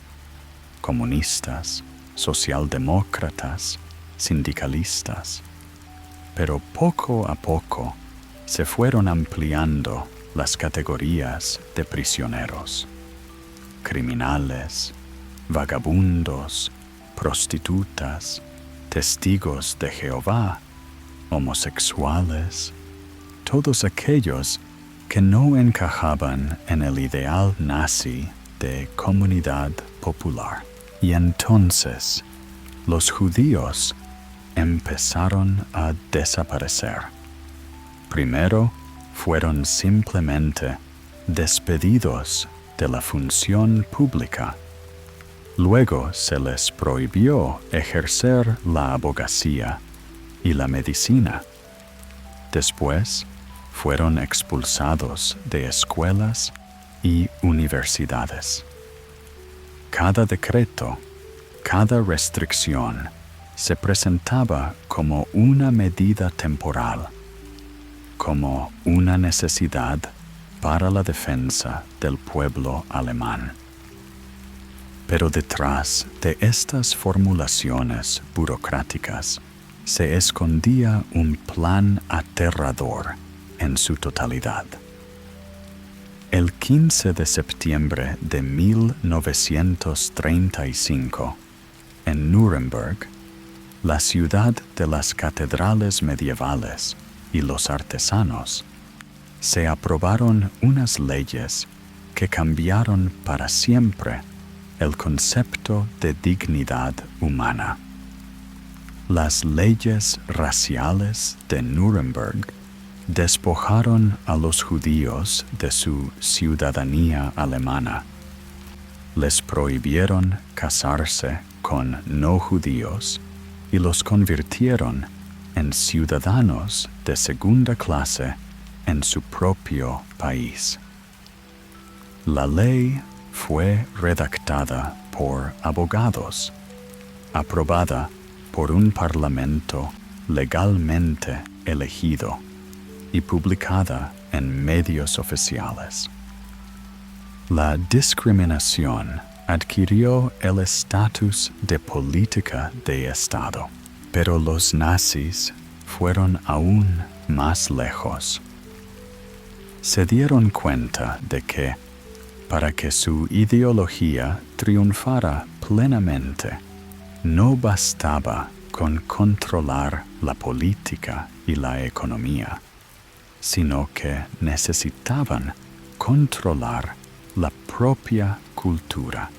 comunistas, socialdemócratas, sindicalistas, pero poco a poco se fueron ampliando las categorías de prisioneros: criminales, vagabundos, prostitutas, testigos de Jehová, homosexuales, todos aquellos que no encajaban en el ideal nazi de comunidad popular. Y entonces los judíos empezaron a desaparecer. Primero fueron simplemente despedidos de la función pública. Luego se les prohibió ejercer la abogacía y la medicina. Después fueron expulsados de escuelas y universidades. Cada decreto, cada restricción se presentaba como una medida temporal, como una necesidad para la defensa del pueblo alemán. Pero detrás de estas formulaciones burocráticas se escondía un plan aterrador en su totalidad. El 15 de septiembre de 1935, en Nuremberg, la ciudad de las catedrales medievales y los artesanos, se aprobaron unas leyes que cambiaron para siempre el concepto de dignidad humana. Las leyes raciales de Nuremberg despojaron a los judíos de su ciudadanía alemana. Les prohibieron casarse con no judíos y los convirtieron en ciudadanos de segunda clase en su propio país. La ley fue redactada por abogados, aprobada por un parlamento legalmente elegido y publicada en medios oficiales. La discriminación adquirió el estatus de política de Estado, pero los nazis fueron aún más lejos. Se dieron cuenta de que, Para que su ideología triunfara plenamente, no bastaba con controlar la política y la economía, sino que necesitaban controlar la propia cultura,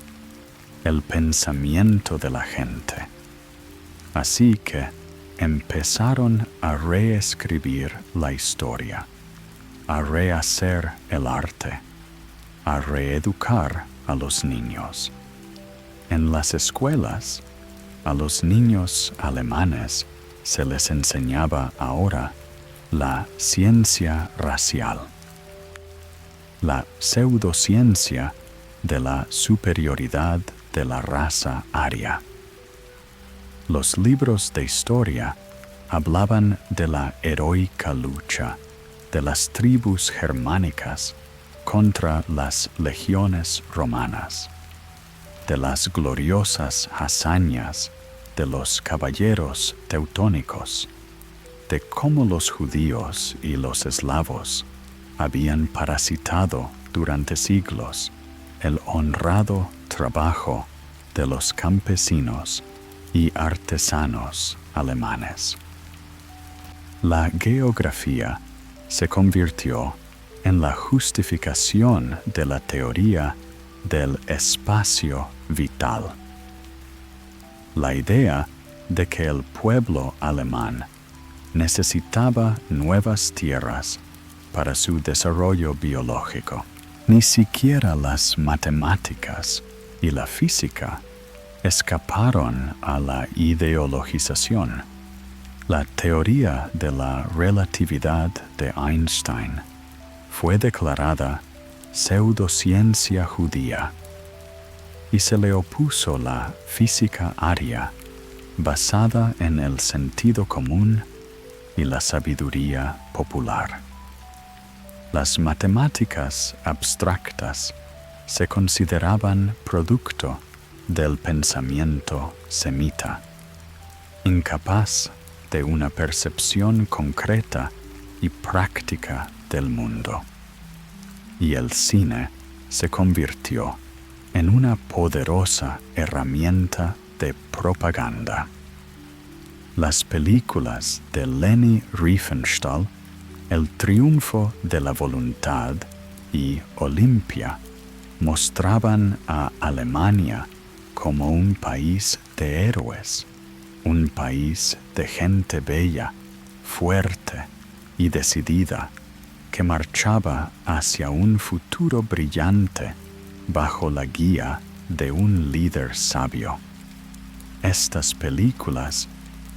el pensamiento de la gente. Así que empezaron a reescribir la historia, a rehacer el arte, a reeducar a los niños. En las escuelas, a los niños alemanes se les enseñaba ahora la ciencia racial, la pseudociencia de la superioridad de la raza aria. Los libros de historia hablaban de la heroica lucha de las tribus germánicas contra las legiones romanas, de las gloriosas hazañas de los caballeros teutónicos, de cómo los judíos y los eslavos habían parasitado durante siglos el honrado trabajo de los campesinos y artesanos alemanes. La geografía se convirtió en la justificación de la teoría del espacio vital. La idea de que el pueblo alemán necesitaba nuevas tierras para su desarrollo biológico. Ni siquiera las matemáticas y la física escaparon a la ideologización. La teoría de la relatividad de Einstein fue declarada pseudociencia judía y se le opuso la física aria basada en el sentido común y la sabiduría popular. Las matemáticas abstractas se consideraban producto del pensamiento semita, incapaz de una percepción concreta y práctica del mundo. Y el cine se convirtió en una poderosa herramienta de propaganda. Las películas de Leni Riefenstahl, El triunfo de la voluntad y Olimpia, mostraban a Alemania como un país de héroes, un país de gente bella, fuerte y decidida, que marchaba hacia un futuro brillante bajo la guía de un líder sabio. Estas películas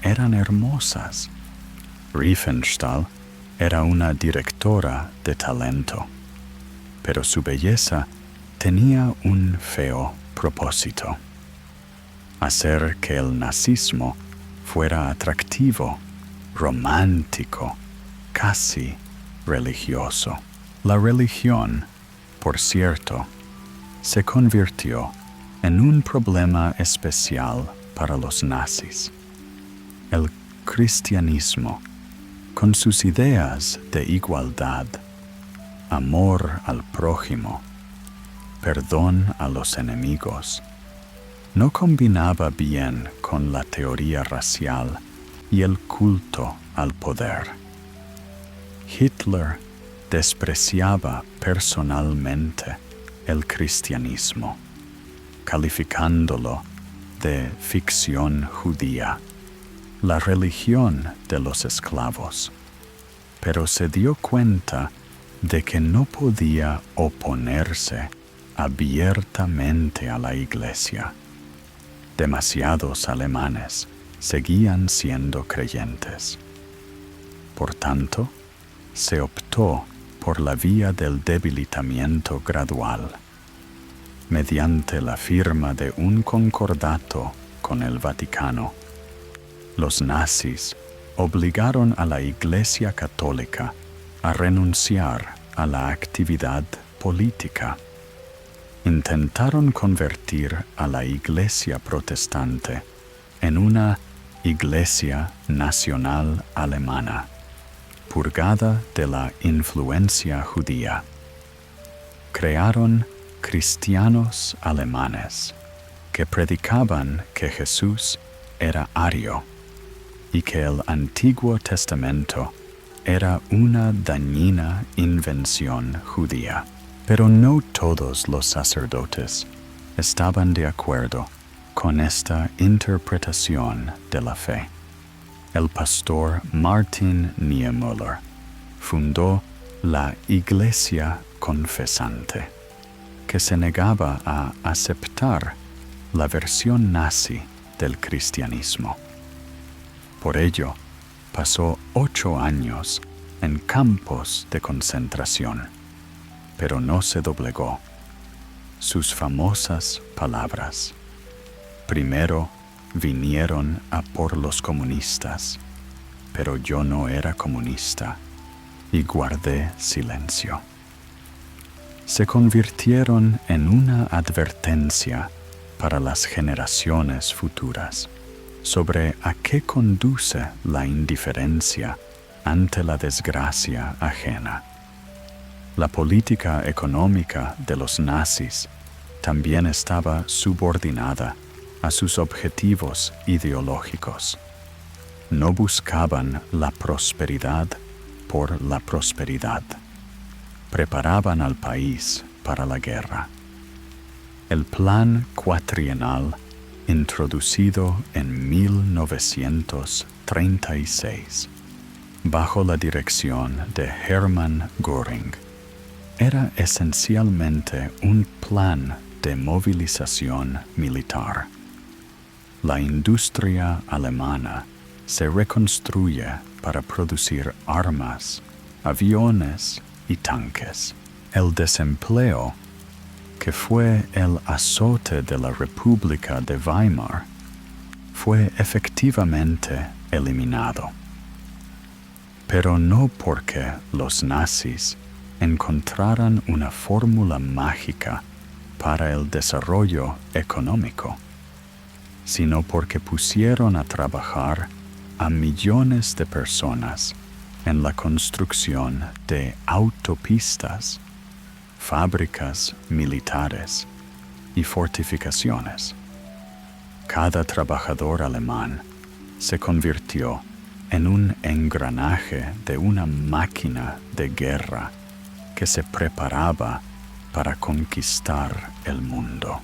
eran hermosas. Riefenstahl era una directora de talento, pero su belleza tenía un feo propósito: hacer que el nazismo fuera atractivo, romántico, casi religioso. La religión, por cierto, se convirtió en un problema especial para los nazis. El cristianismo, con sus ideas de igualdad, amor al prójimo, perdón a los enemigos, no combinaba bien con la teoría racial y el culto al poder. Hitler despreciaba personalmente el cristianismo, calificándolo de ficción judía, la religión de los esclavos, pero se dio cuenta de que no podía oponerse abiertamente a la Iglesia. Demasiados alemanes seguían siendo creyentes. Por tanto, se optó por la vía del debilitamiento gradual, mediante la firma de un concordato con el Vaticano. Los nazis obligaron a la Iglesia Católica a renunciar a la actividad política. Intentaron convertir a la Iglesia protestante en una Iglesia nacional alemana, purgada de la influencia judía. Crearon cristianos alemanes que predicaban que Jesús era ario y que el Antiguo Testamento era una dañina invención judía. Pero no todos los sacerdotes estaban de acuerdo con esta interpretación de la fe. El pastor Martin Niemöller fundó la Iglesia Confesante, que se negaba a aceptar la versión nazi del cristianismo. Por ello, pasó 8 años en campos de concentración, pero no se doblegó. Sus famosas palabras: primero vinieron a por los comunistas, pero yo no era comunista y guardé silencio, se convirtieron en una advertencia para las generaciones futuras sobre a qué conduce la indiferencia ante la desgracia ajena. La política económica de los nazis también estaba subordinada a sus objetivos ideológicos. No buscaban la prosperidad por la prosperidad. Preparaban al país para la guerra. El plan cuatrienal, introducido en 1936, bajo la dirección de Hermann Göring, era esencialmente un plan de movilización militar. La industria alemana se reconstruye para producir armas, aviones y tanques. El desempleo, que fue el azote de la República de Weimar, fue efectivamente eliminado. Pero no porque los nazis encontraran una fórmula mágica para el desarrollo económico, sino porque pusieron a trabajar a millones de personas en la construcción de autopistas, fábricas militares y fortificaciones. Cada trabajador alemán se convirtió en un engranaje de una máquina de guerra que se preparaba para conquistar el mundo.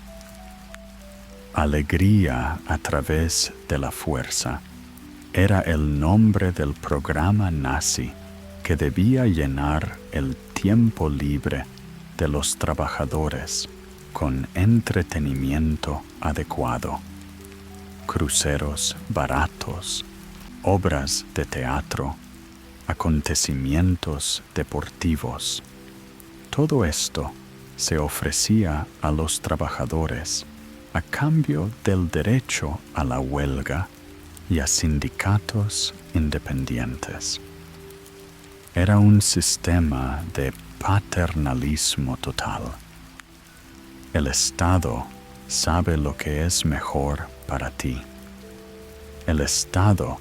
Alegría a través de la fuerza era el nombre del programa nazi que debía llenar el tiempo libre de los trabajadores con entretenimiento adecuado. Cruceros baratos, obras de teatro, acontecimientos deportivos. Todo esto se ofrecía a los trabajadores a cambio del derecho a la huelga y a sindicatos independientes. Era un sistema de paternalismo total. El Estado sabe lo que es mejor para ti. El Estado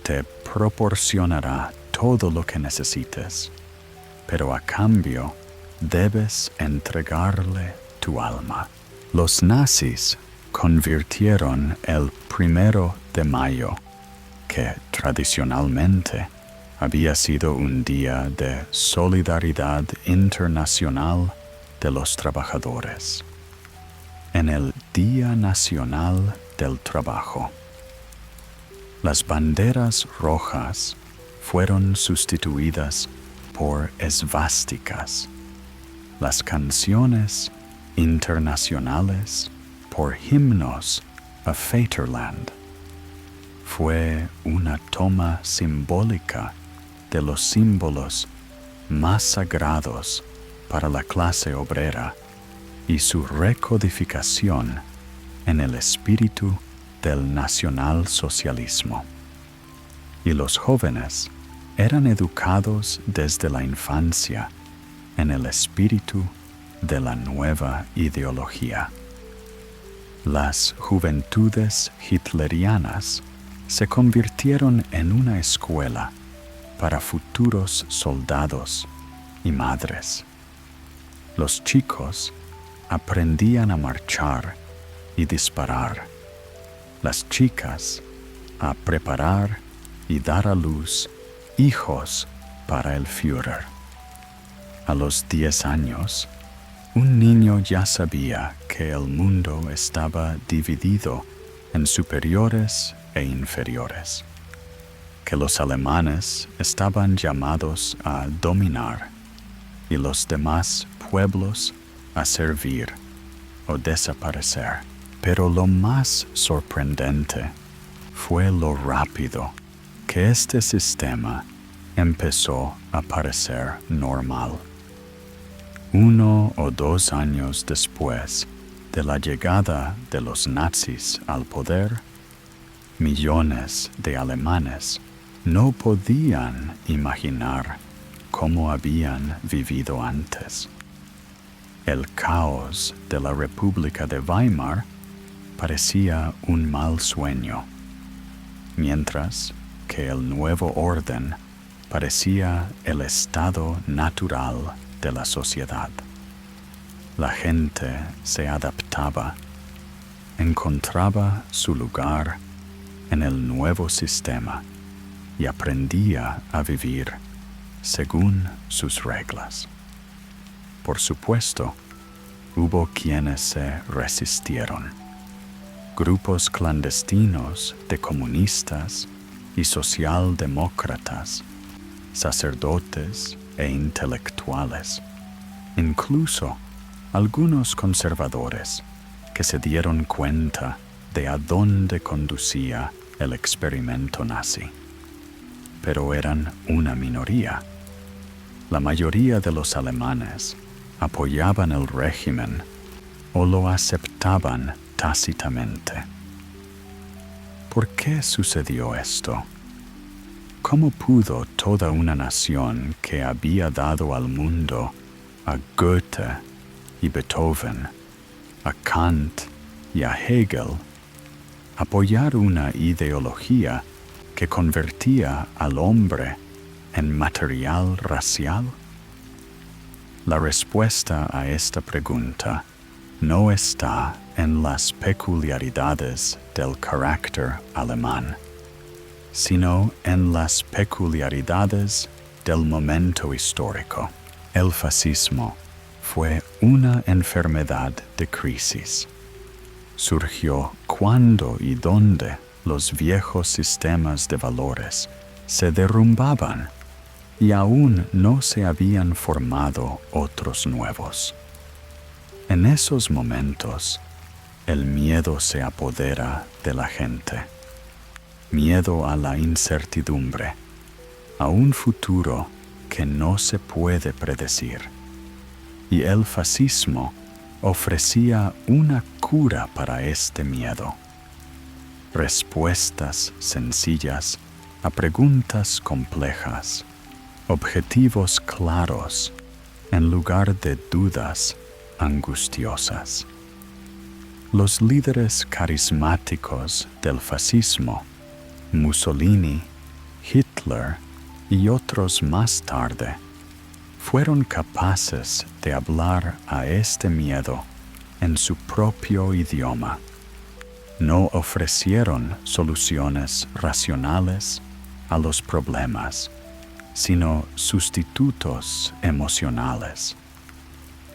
te proporcionará todo lo que necesites, pero a cambio debes entregarle tu alma. Los nazis convirtieron el 1 de mayo, que tradicionalmente había sido un día de solidaridad internacional de los trabajadores, en el Día Nacional del Trabajo. Las banderas rojas fueron sustituidas por esvásticas, las canciones internacionales por himnos a Vaterland. Fue una toma simbólica de los símbolos más sagrados para la clase obrera y su recodificación en el espíritu del nacionalsocialismo. Y los jóvenes eran educados desde la infancia en el espíritu de la nueva ideología. Las juventudes hitlerianas se convirtieron en una escuela para futuros soldados y madres. Los chicos aprendían a marchar y disparar. Las chicas a preparar y dar a luz hijos para el Führer. A los 10 años, un niño ya sabía que el mundo estaba dividido en superiores e inferiores, que los alemanes estaban llamados a dominar y los demás pueblos a servir o desaparecer. Pero lo más sorprendente fue lo rápido que este sistema empezó a parecer normal. 1 o 2 años después de la llegada de los nazis al poder, millones de alemanes no podían imaginar cómo habían vivido antes. El caos de la República de Weimar parecía un mal sueño, mientras que el nuevo orden parecía el estado natural de la sociedad. La gente se adaptaba, encontraba su lugar en el nuevo sistema y aprendía a vivir según sus reglas. Por supuesto, hubo quienes se resistieron. Grupos clandestinos de comunistas y socialdemócratas, sacerdotes e intelectuales, incluso algunos conservadores que se dieron cuenta de a dónde conducía el experimento nazi. Pero eran una minoría. La mayoría de los alemanes apoyaban el régimen o lo aceptaban tácitamente. ¿Por qué sucedió esto? ¿Cómo pudo toda una nación que había dado al mundo a Goethe y Beethoven, a Kant y a Hegel, apoyar una ideología que convertía al hombre en material racial? La respuesta a esta pregunta no está en las peculiaridades del carácter alemán, sino en las peculiaridades del momento histórico. El fascismo fue una enfermedad de crisis. Surgió cuando y donde los viejos sistemas de valores se derrumbaban y aún no se habían formado otros nuevos. En esos momentos, el miedo se apodera de la gente. Miedo a la incertidumbre, a un futuro que no se puede predecir. Y el fascismo ofrecía una cura para este miedo. Respuestas sencillas a preguntas complejas, objetivos claros en lugar de dudas angustiosas. Los líderes carismáticos del fascismo, Mussolini, Hitler y otros más tarde, fueron capaces de hablar a este miedo en su propio idioma. No ofrecieron soluciones racionales a los problemas, sino sustitutos emocionales.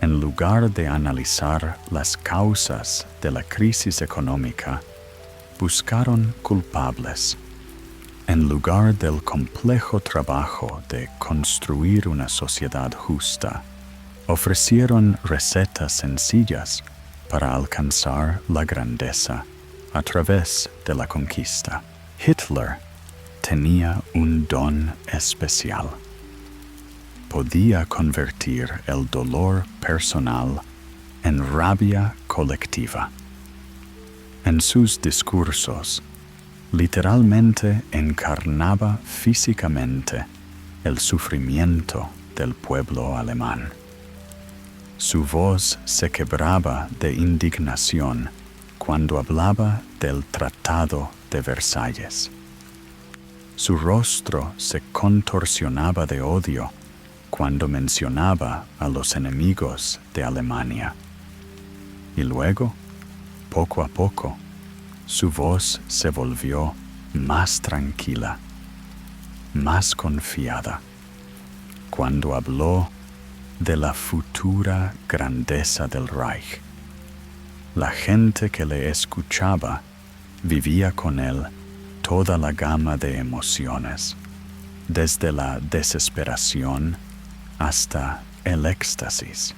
En lugar de analizar las causas de la crisis económica, buscaron culpables. En lugar del complejo trabajo de construir una sociedad justa, ofrecieron recetas sencillas para alcanzar la grandeza a través de la conquista. Hitler tenía un don especial. Podía convertir el dolor personal en rabia colectiva. En sus discursos, literalmente encarnaba físicamente el sufrimiento del pueblo alemán. Su voz se quebraba de indignación cuando hablaba del Tratado de Versalles. Su rostro se contorsionaba de odio cuando mencionaba a los enemigos de Alemania. Y luego, poco a poco, su voz se volvió más tranquila, más confiada, cuando habló de la futura grandeza del Reich. La gente que le escuchaba vivía con él toda la gama de emociones, desde la desesperación hasta el éxtasis.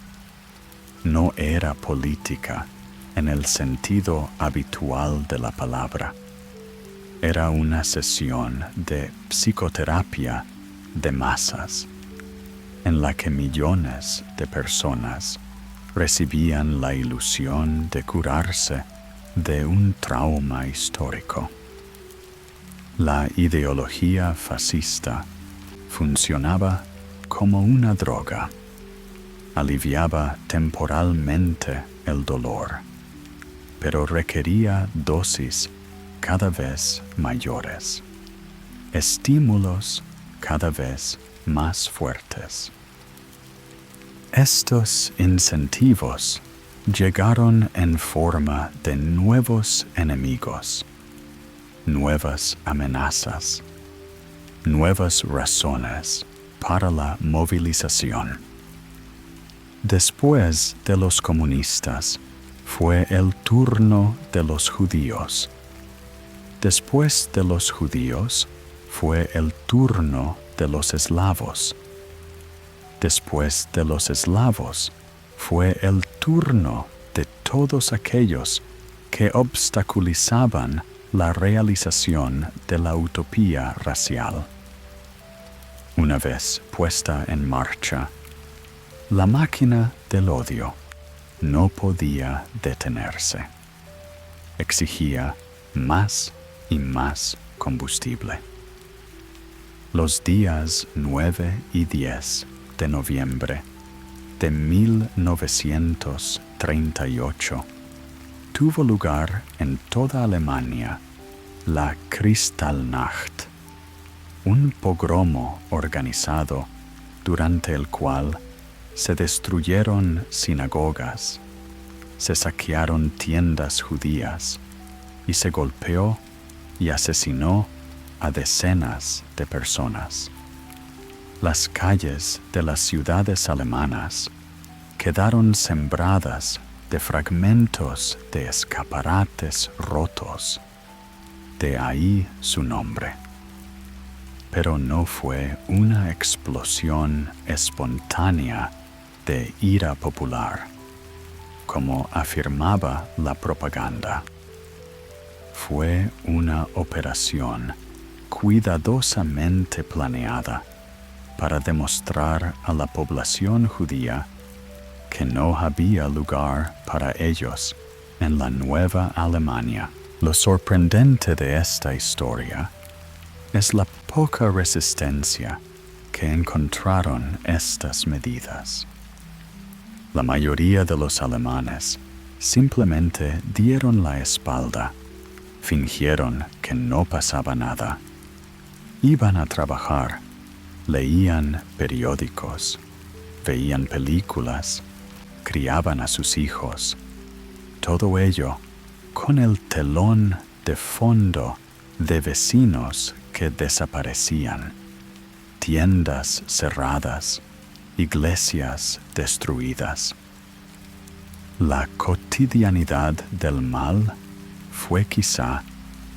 No era política en el sentido habitual de la palabra. Era una sesión de psicoterapia de masas, en la que millones de personas recibían la ilusión de curarse de un trauma histórico. La ideología fascista funcionaba como una droga. Aliviaba temporalmente el dolor, pero requería dosis cada vez mayores, estímulos cada vez más fuertes. Estos incentivos llegaron en forma de nuevos enemigos, nuevas amenazas, nuevas razones para la movilización. Después de los comunistas, fue el turno de los judíos. Después de los judíos, fue el turno de los eslavos. Después de los eslavos, fue el turno de todos aquellos que obstaculizaban la realización de la utopía racial. Una vez puesta en marcha, la máquina del odio no podía detenerse. Exigía más y más combustible. Los días 9 y 10 de noviembre de 1938 tuvo lugar en toda Alemania la Kristallnacht, un pogromo organizado durante el cual se destruyeron sinagogas, se saquearon tiendas judías y se golpeó y asesinó a decenas de personas. Las calles de las ciudades alemanas quedaron sembradas de fragmentos de escaparates rotos. De ahí su nombre. Pero no fue una explosión espontánea de ira popular, como afirmaba la propaganda. Fue una operación cuidadosamente planeada para demostrar a la población judía que no había lugar para ellos en la Nueva Alemania. Lo sorprendente de esta historia es la poca resistencia que encontraron estas medidas. La mayoría de los alemanes simplemente dieron la espalda, fingieron que no pasaba nada, iban a trabajar, leían periódicos, veían películas, criaban a sus hijos, todo ello con el telón de fondo de vecinos que desaparecían, tiendas cerradas, iglesias destruidas. La cotidianidad del mal fue quizá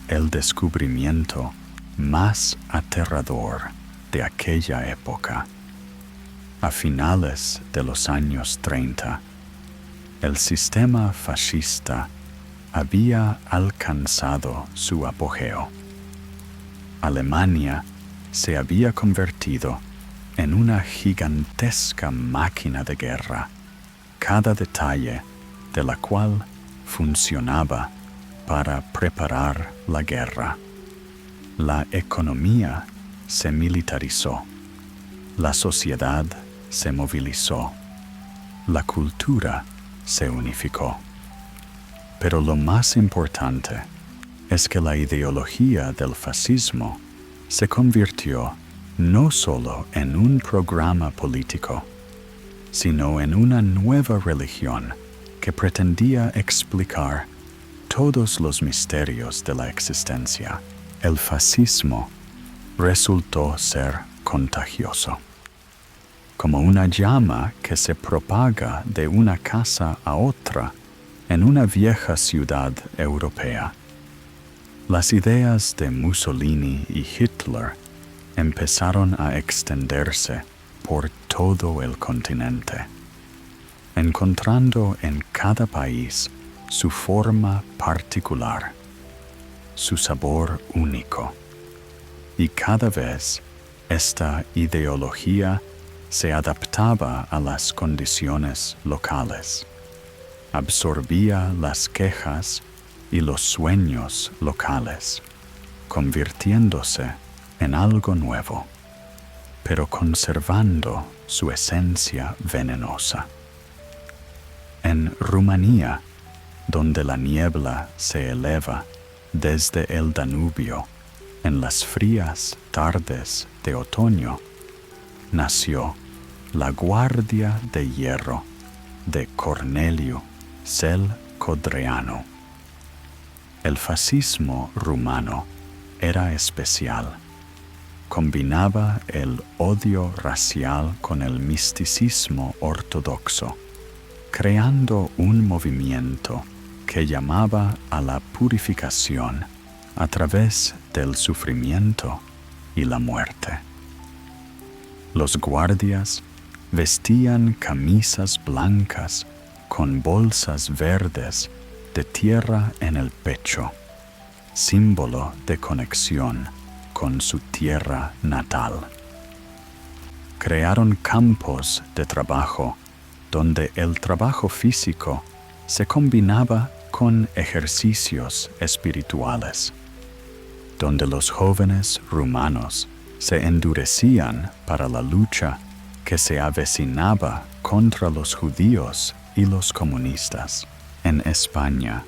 el descubrimiento más aterrador de aquella época. A finales de los años 30, el sistema fascista había alcanzado su apogeo. Alemania se había convertido en una gigantesca máquina de guerra, cada detalle de la cual funcionaba para preparar la guerra. La economía se militarizó, la sociedad se movilizó, la cultura se unificó. Pero lo más importante es que la ideología del fascismo se convirtió no solo en un programa político, sino en una nueva religión que pretendía explicar todos los misterios de la existencia. El fascismo resultó ser contagioso. Como una llama que se propaga de una casa a otra en una vieja ciudad europea. Las ideas de Mussolini y Hitler empezaron a extenderse por todo el continente, encontrando en cada país su forma particular, su sabor único, y cada vez esta ideología se adaptaba a las condiciones locales, absorbía las quejas y los sueños locales, convirtiéndose en algo nuevo, pero conservando su esencia venenosa. En Rumanía, donde la niebla se eleva desde el Danubio en las frías tardes de otoño, nació la Guardia de Hierro de Corneliu Cel Codreanu. El fascismo rumano era especial. Combinaba el odio racial con el misticismo ortodoxo, creando un movimiento que llamaba a la purificación a través del sufrimiento y la muerte. Los guardias vestían camisas blancas con bolsas verdes de tierra en el pecho, símbolo de conexión con su tierra natal. Crearon campos de trabajo donde el trabajo físico se combinaba con ejercicios espirituales, donde los jóvenes rumanos se endurecían para la lucha que se avecinaba contra los judíos y los comunistas. En España,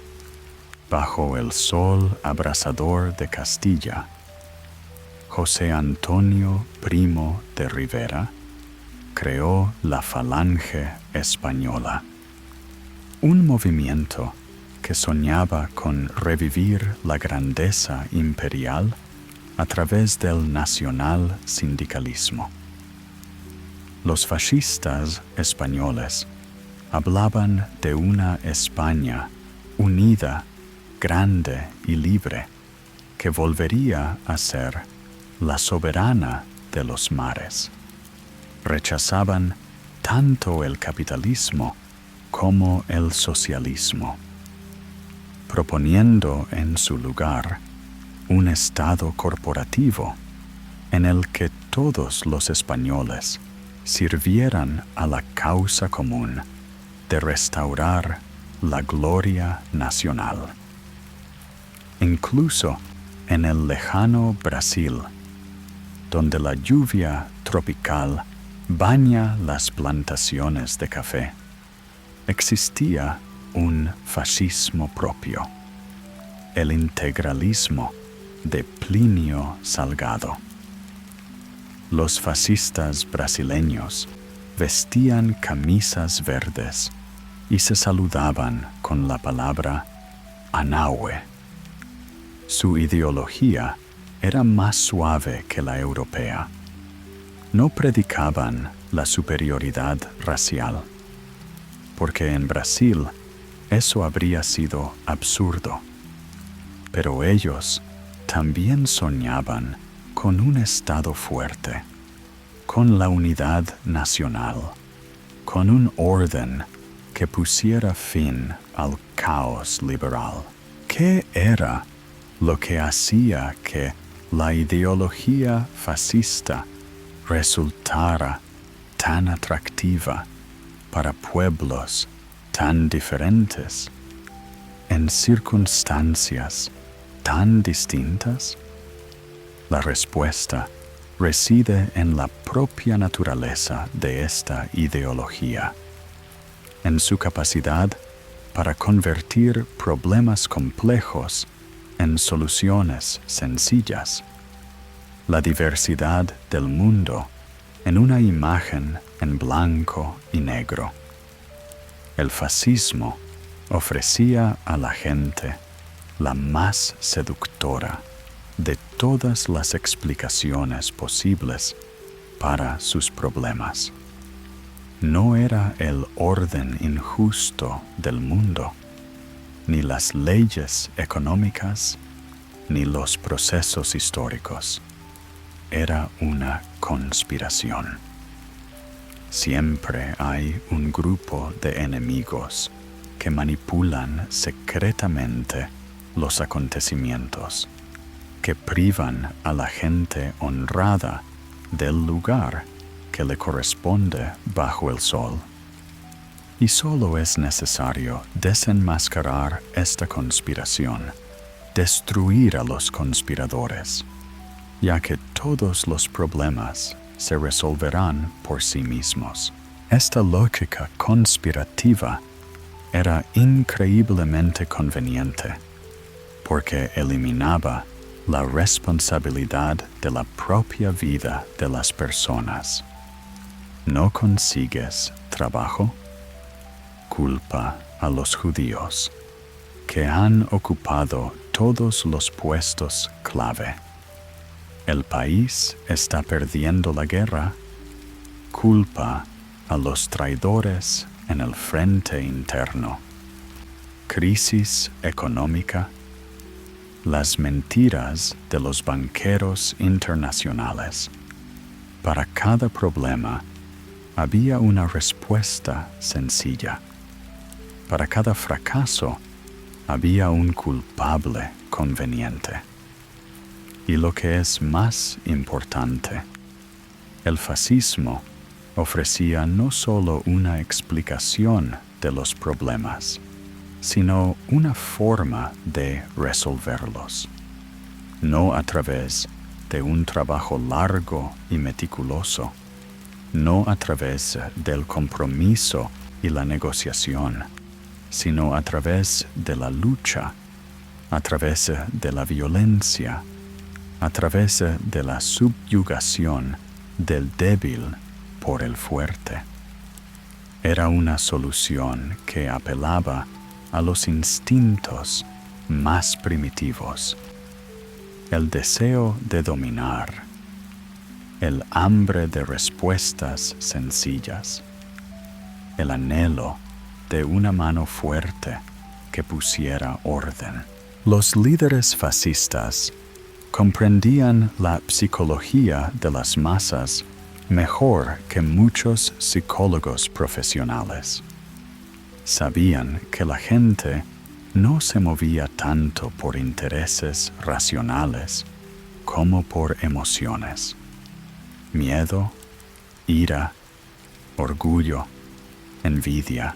bajo el sol abrasador de Castilla, José Antonio Primo de Rivera creó la Falange Española, un movimiento que soñaba con revivir la grandeza imperial a través del nacional sindicalismo. Los fascistas españoles hablaban de una España unida, grande y libre, que volvería a ser la soberana de los mares. Rechazaban tanto el capitalismo como el socialismo, proponiendo en su lugar un Estado corporativo en el que todos los españoles sirvieran a la causa común de restaurar la gloria nacional. Incluso en el lejano Brasil, donde la lluvia tropical baña las plantaciones de café, existía un fascismo propio, el integralismo de Plinio Salgado. Los fascistas brasileños vestían camisas verdes y se saludaban con la palabra Anahue. Su ideología era más suave que la europea. No predicaban la superioridad racial, porque en Brasil eso habría sido absurdo. Pero ellos también soñaban con un Estado fuerte, con la unidad nacional, con un orden que pusiera fin al caos liberal. ¿Qué era lo que hacía que la ideología fascista resultara tan atractiva para pueblos tan diferentes, en circunstancias tan distintas? La respuesta reside en la propia naturaleza de esta ideología, en su capacidad para convertir problemas complejos en soluciones sencillas, la diversidad del mundo en una imagen en blanco y negro. El fascismo Ofrecía a la gente la más seductora de todas las explicaciones posibles para sus problemas. No era el orden injusto del mundo, ni las leyes económicas, ni los procesos históricos. Era una conspiración. Siempre hay un grupo de enemigos que manipulan secretamente los acontecimientos, que privan a la gente honrada del lugar que le corresponde bajo el sol. Y solo es necesario desenmascarar esta conspiración, destruir a los conspiradores, ya que todos los problemas se resolverán por sí mismos. Esta lógica conspirativa era increíblemente conveniente, porque eliminaba la responsabilidad de la propia vida de las personas. ¿No consigues trabajo? Culpa a los judíos, que han ocupado todos los puestos clave. El país está perdiendo la guerra. Culpa a los traidores en el frente interno. Crisis económica. Las mentiras de los banqueros internacionales. Para cada problema había una respuesta sencilla. Para cada fracaso había un culpable conveniente. Y lo que es más importante, el fascismo ofrecía no solo una explicación de los problemas, sino una forma de resolverlos, no a través de un trabajo largo y meticuloso, no a través del compromiso y la negociación, sino a través de la lucha, a través de la violencia, a través de la subyugación del débil por el fuerte. Era una solución que apelaba a los instintos más primitivos, el deseo de dominar, el hambre de respuestas sencillas, el anhelo de una mano fuerte que pusiera orden. Los líderes fascistas comprendían la psicología de las masas mejor que muchos psicólogos profesionales. Sabían que la gente no se movía tanto por intereses racionales como por emociones. Miedo, ira, orgullo, envidia.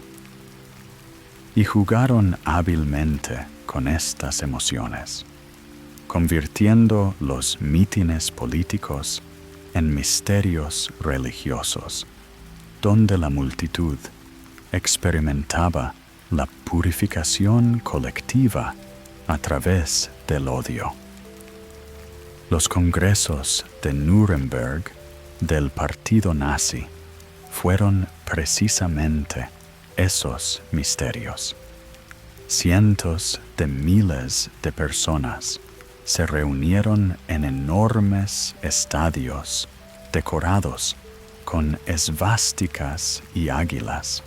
Y jugaron hábilmente con estas emociones, convirtiendo los mítines políticos en misterios religiosos, donde la multitud experimentaba la purificación colectiva a través del odio. Los congresos de Nuremberg del partido nazi fueron precisamente esos misterios. Cientos de miles de personas se reunieron en enormes estadios decorados con esvásticas y águilas.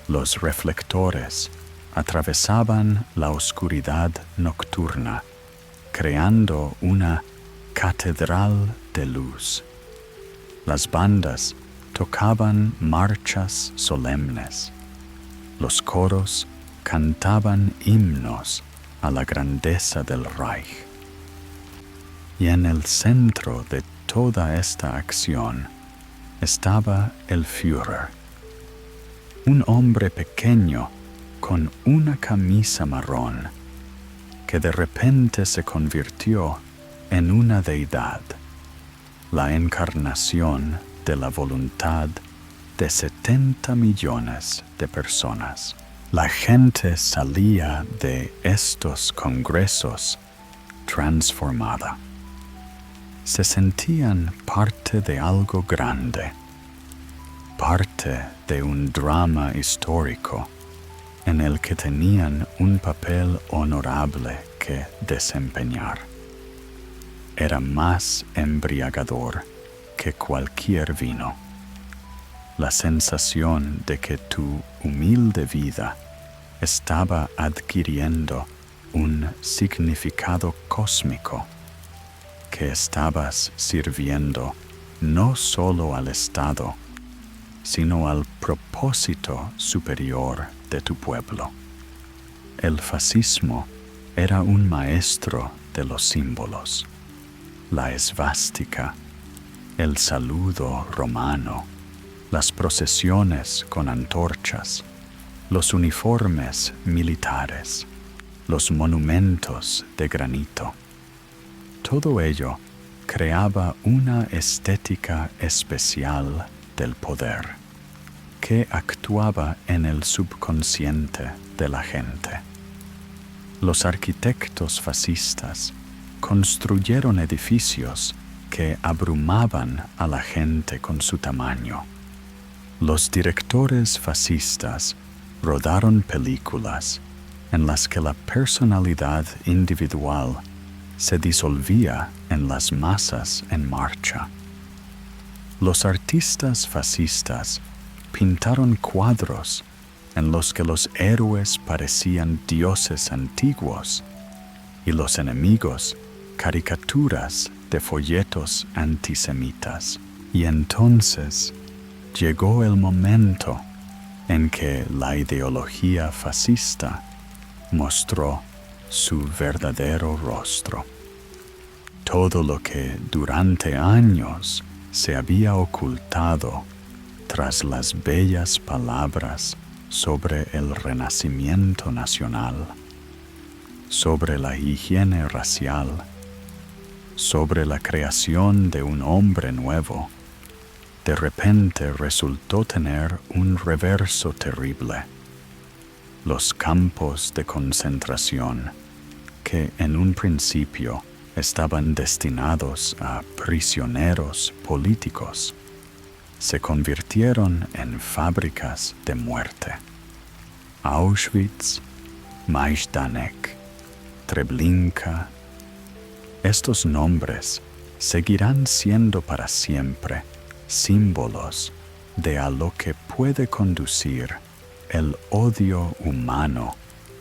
Los reflectores atravesaban la oscuridad nocturna, creando una catedral de luz. Las bandas tocaban marchas solemnes. Los coros cantaban himnos a la grandeza del Reich. Y en el centro de toda esta acción estaba el Führer, un hombre pequeño con una camisa marrón que de repente se convirtió en una deidad, la encarnación de la voluntad de 70 millones de personas. La gente salía de estos congresos transformada. Se sentían parte de algo grande, parte de un drama histórico en el que tenían un papel honorable que desempeñar. Era más embriagador que cualquier vino. La sensación de que tu humilde vida estaba adquiriendo un significado cósmico, que estabas sirviendo no solo al Estado, sino al propósito superior de tu pueblo. El fascismo era un maestro de los símbolos, la esvástica, el saludo romano, las procesiones con antorchas, los uniformes militares, los monumentos de granito. Todo ello creaba una estética especial del poder que actuaba en el subconsciente de la gente. Los arquitectos fascistas construyeron edificios que abrumaban a la gente con su tamaño. Los directores fascistas rodaron películas en las que la personalidad individual se disolvía en las masas en marcha. Los artistas fascistas pintaron cuadros en los que los héroes parecían dioses antiguos y los enemigos caricaturas de folletos antisemitas. Y entonces llegó el momento en que la ideología fascista mostró su verdadero rostro. Todo lo que durante años se había ocultado tras las bellas palabras sobre el renacimiento nacional, sobre la higiene racial, sobre la creación de un hombre nuevo, de repente resultó tener un reverso terrible. Los campos de concentración, que en un principio estaban destinados a prisioneros políticos, se convirtieron en fábricas de muerte. Auschwitz, Majdanek, Treblinka, estos nombres seguirán siendo para siempre símbolos de a lo que puede conducir el odio humano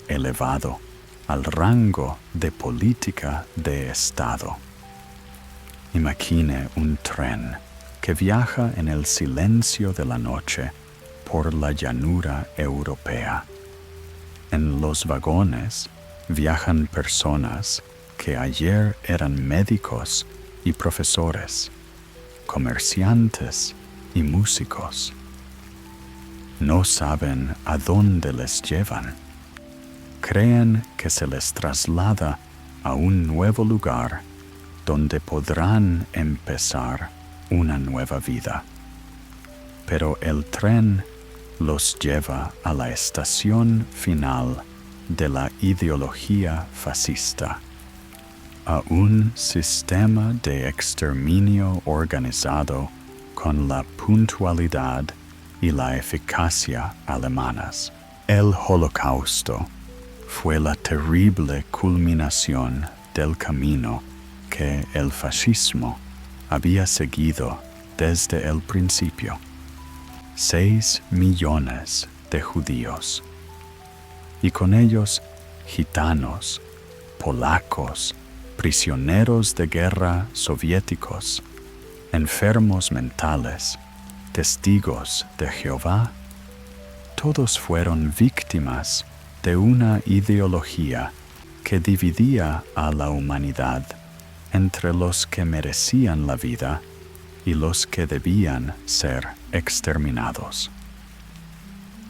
elevado al rango de política de Estado. Imagine un tren que viaja en el silencio de la noche por la llanura europea. En los vagones viajan personas que ayer eran médicos y profesores, comerciantes y músicos. No saben a dónde les llevan. Creen que se les traslada a un nuevo lugar donde podrán empezar una nueva vida. Pero el tren los lleva a la estación final de la ideología fascista, a un sistema de exterminio organizado con la puntualidad y la eficacia alemanas. El Holocausto fue la terrible culminación del camino que el fascismo había seguido desde el principio. 6 millones de judíos, y con ellos gitanos, polacos, prisioneros de guerra soviéticos, enfermos mentales, testigos de Jehová, todos fueron víctimas de una ideología que dividía a la humanidad entre los que merecían la vida y los que debían ser exterminados.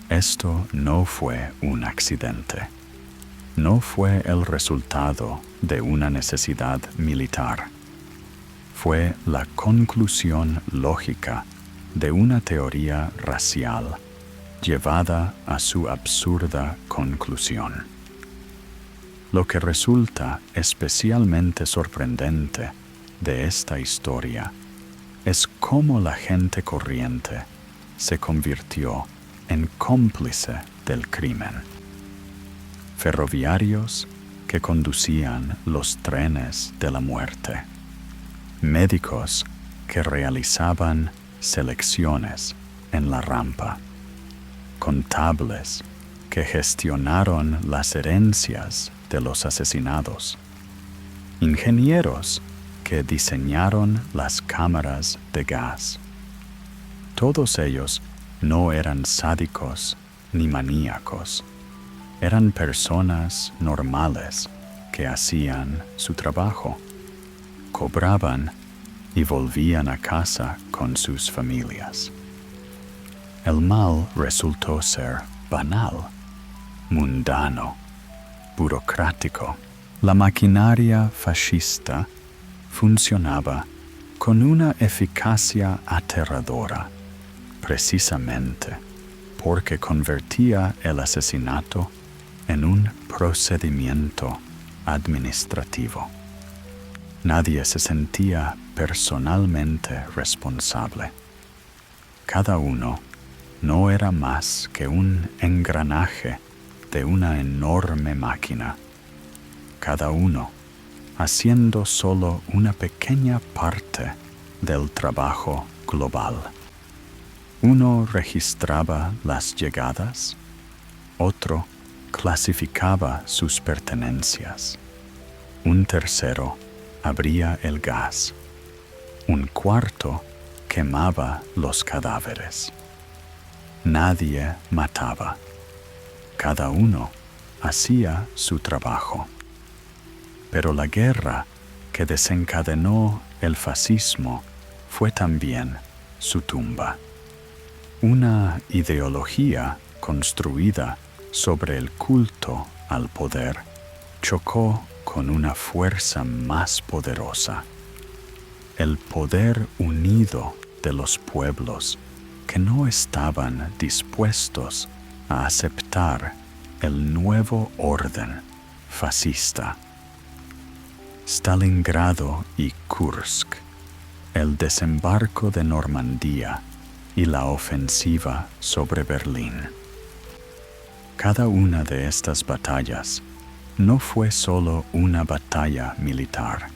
Esto no fue un accidente. No fue el resultado de una necesidad militar. Fue la conclusión lógica de una teoría racial llevada a su absurda conclusión. Lo que resulta especialmente sorprendente de esta historia es cómo la gente corriente se convirtió en cómplice del crimen. ferroviarios que conducían los trenes de la muerte, médicos que realizaban selecciones en la rampa, contables que gestionaron las herencias de los asesinados, ingenieros que diseñaron las cámaras de gas. Todos ellos no eran sádicos ni maníacos, eran personas normales que hacían su trabajo, cobraban y volvían a casa con sus familias. El mal resultó ser banal, mundano, burocrático. La maquinaria fascista funcionaba con una eficacia aterradora, precisamente porque convertía el asesinato en un procedimiento administrativo. Nadie se sentía personalmente responsable. Cada uno no era más que un engranaje de una enorme máquina, cada uno haciendo solo una pequeña parte del trabajo global. Uno registraba las llegadas, otro clasificaba sus pertenencias, un tercero abría el gas, un cuarto quemaba los cadáveres. Nadie mataba, cada uno hacía su trabajo. Pero la guerra que desencadenó el fascismo fue también su tumba. Una ideología construida sobre el culto al poder chocó con una fuerza más poderosa, el poder unido de los pueblos que no estaban dispuestos a aceptar el nuevo orden fascista. Stalingrado y Kursk, el desembarco de Normandía y la ofensiva sobre Berlín. Cada una de estas batallas no fue solo una batalla militar,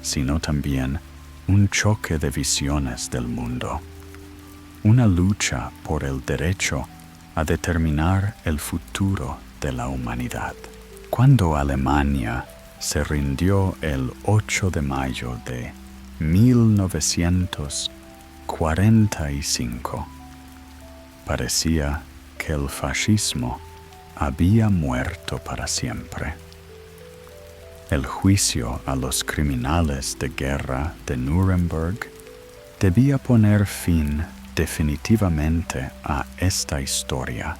sino también un choque de visiones del mundo, una lucha por el derecho a determinar el futuro de la humanidad. Cuando Alemania se rindió el 8 de mayo de 1945, parecía que el fascismo había muerto para siempre. El juicio a los criminales de guerra de Nuremberg debía poner fin definitivamente a esta historia,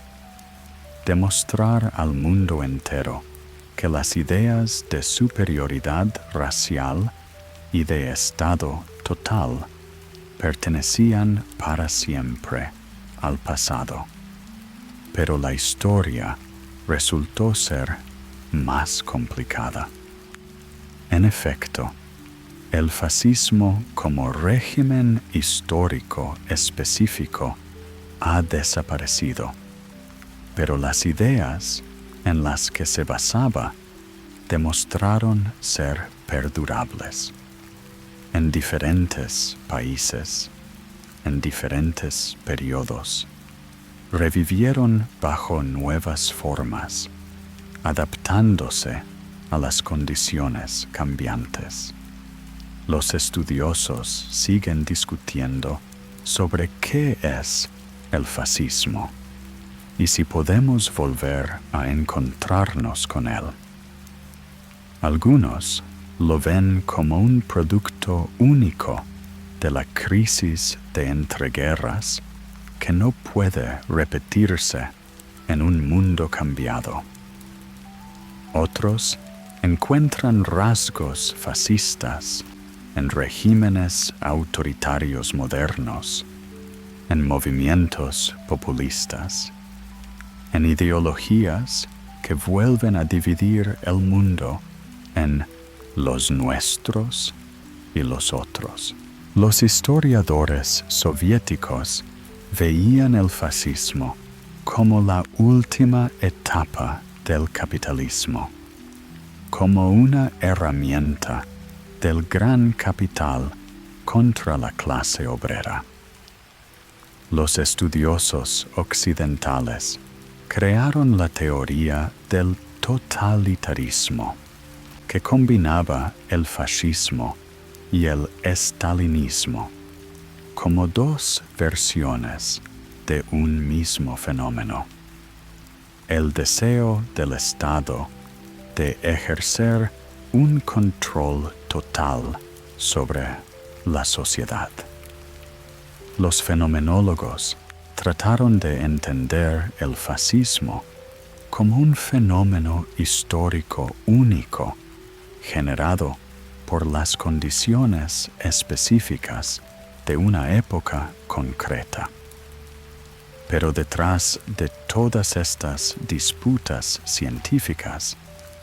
demostrar al mundo entero que las ideas de superioridad racial y de Estado total pertenecían para siempre al pasado. Pero la historia resultó ser más complicada. En efecto, el fascismo como régimen histórico específico ha desaparecido, pero las ideas en las que se basaba demostraron ser perdurables. En diferentes países, en diferentes periodos, revivieron bajo nuevas formas, adaptándose a las condiciones cambiantes. Los estudiosos siguen discutiendo sobre qué es el fascismo y si podemos volver a encontrarnos con él. Algunos lo ven como un producto único de la crisis de entreguerras que no puede repetirse en un mundo cambiado. Otros encuentran rasgos fascistas en regímenes autoritarios modernos, en movimientos populistas, en ideologías que vuelven a dividir el mundo en los nuestros y los otros. Los historiadores soviéticos veían el fascismo como la última etapa del capitalismo, como una herramienta del gran capital contra la clase obrera. Los estudiosos occidentales crearon la teoría del totalitarismo, que combinaba el fascismo y el estalinismo como dos versiones de un mismo fenómeno: el deseo del Estado de ejercer un control total sobre la sociedad. Los fenomenólogos trataron de entender el fascismo como un fenómeno histórico único, generado por las condiciones específicas de una época concreta. Pero detrás de todas estas disputas científicas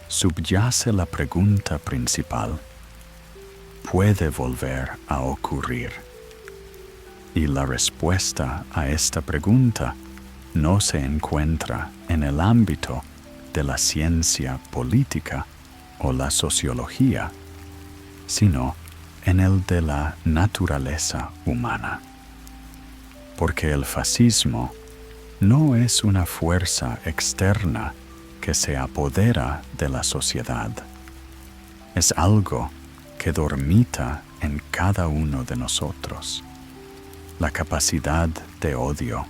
subyace la pregunta principal: ¿puede volver a ocurrir? Y la respuesta a esta pregunta no se encuentra en el ámbito de la ciencia política o la sociología, sino en el de la naturaleza humana. Porque el fascismo no es una fuerza externa que se apodera de la sociedad. Es algo que dormita en cada uno de nosotros: la capacidad de odio,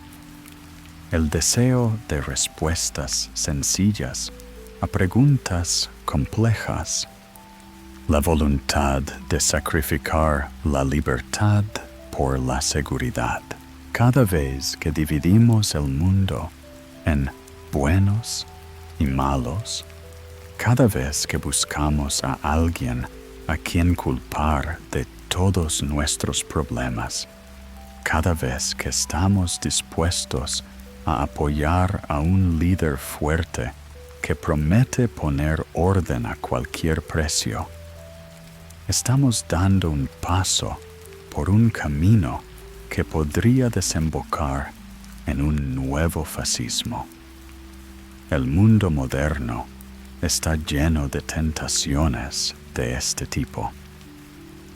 el deseo de respuestas sencillas a preguntas complejas, la voluntad de sacrificar la libertad por la seguridad. Cada vez que dividimos el mundo en buenos y malos, cada vez que buscamos a alguien a quien culpar de todos nuestros problemas, cada vez que estamos dispuestos a apoyar a un líder fuerte que promete poner orden a cualquier precio, estamos dando un paso por un camino que podría desembocar en un nuevo fascismo. El mundo moderno está lleno de tentaciones de este tipo.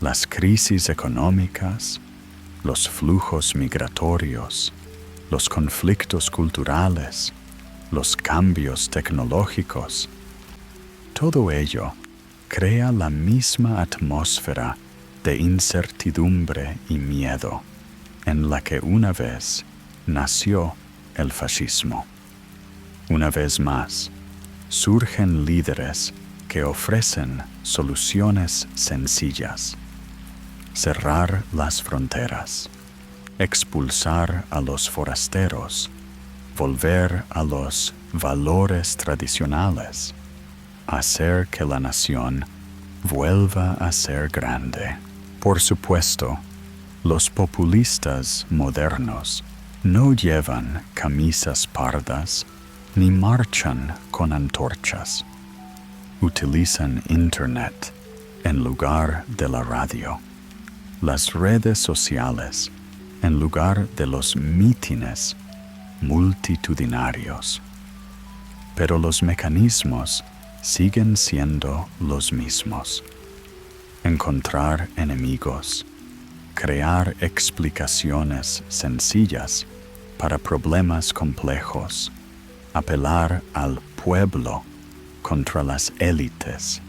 Las crisis económicas, los flujos migratorios, los conflictos culturales, los cambios tecnológicos, todo ello crea la misma atmósfera de incertidumbre y miedo en la que una vez nació el fascismo. Una vez más, surgen líderes que ofrecen soluciones sencillas: cerrar las fronteras, expulsar a los forasteros, volver a los valores tradicionales, hacer que la nación vuelva a ser grande. Por supuesto, los populistas modernos no llevan camisas pardas ni marchan con antorchas. Utilizan Internet en lugar de la radio, las redes sociales en lugar de los mítines multitudinarios. Pero los mecanismos siguen siendo los mismos: encontrar enemigos, crear explicaciones sencillas para problemas complejos, apelar al pueblo contra las élites,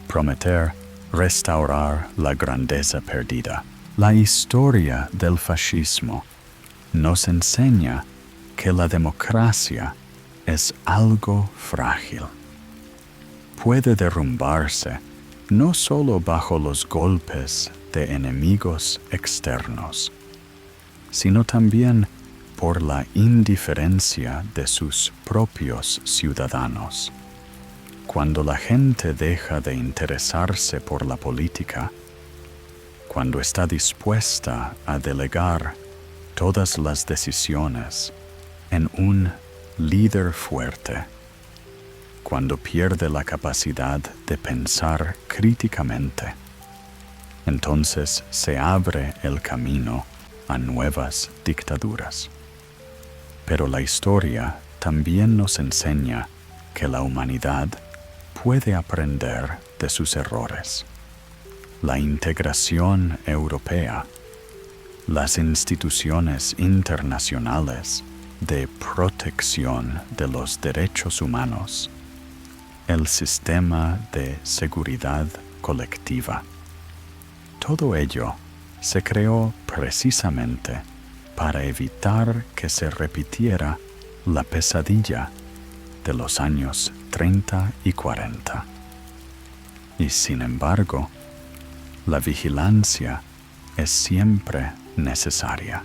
prometer restaurar la grandeza perdida. La historia del fascismo nos enseña que la democracia es algo frágil. Puede derrumbarse no solo bajo los golpes de enemigos externos, sino también por la indiferencia de sus propios ciudadanos. Cuando la gente deja de interesarse por la política, cuando está dispuesta a delegar todas las decisiones en un líder fuerte, cuando pierde la capacidad de pensar críticamente, entonces se abre el camino a nuevas dictaduras. Pero la historia también nos enseña que la humanidad puede aprender de sus errores. La integración europea, las instituciones internacionales de protección de los derechos humanos, el sistema de seguridad colectiva. Todo ello se creó precisamente para evitar que se repitiera la pesadilla de los años 30 y 40. Y sin embargo, la vigilancia es siempre necesaria,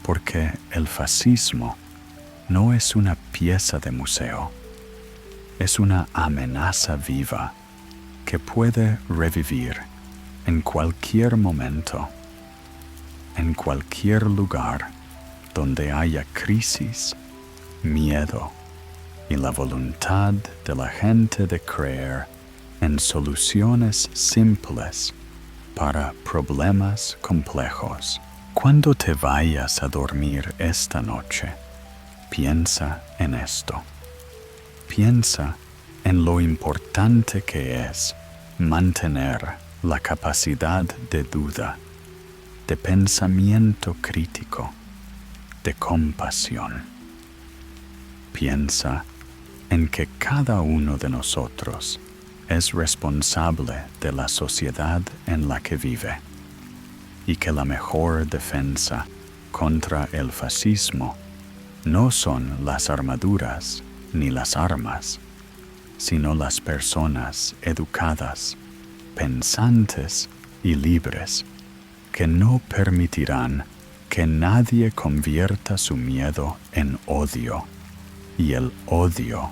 porque el fascismo no es una pieza de museo, es una amenaza viva que puede revivir en cualquier momento, en cualquier lugar donde haya crisis, miedo y la voluntad de la gente de creer en soluciones simples para problemas complejos. Cuando te vayas a dormir esta noche, piensa en esto. Piensa en lo importante que es mantener la capacidad de duda, de pensamiento crítico, de compasión. Piensa en que cada uno de nosotros es responsable de la sociedad en la que vive y que la mejor defensa contra el fascismo no son las armaduras ni las armas, sino las personas educadas, pensantes y libres, que no permitirán que nadie convierta su miedo en odio y el odio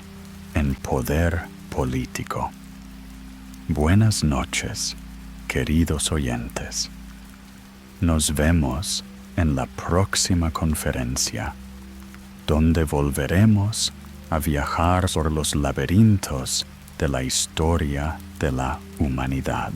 en poder político. Buenas noches, queridos oyentes. Nos vemos en la próxima conferencia, donde volveremos a viajar por los laberintos de la historia de la humanidad.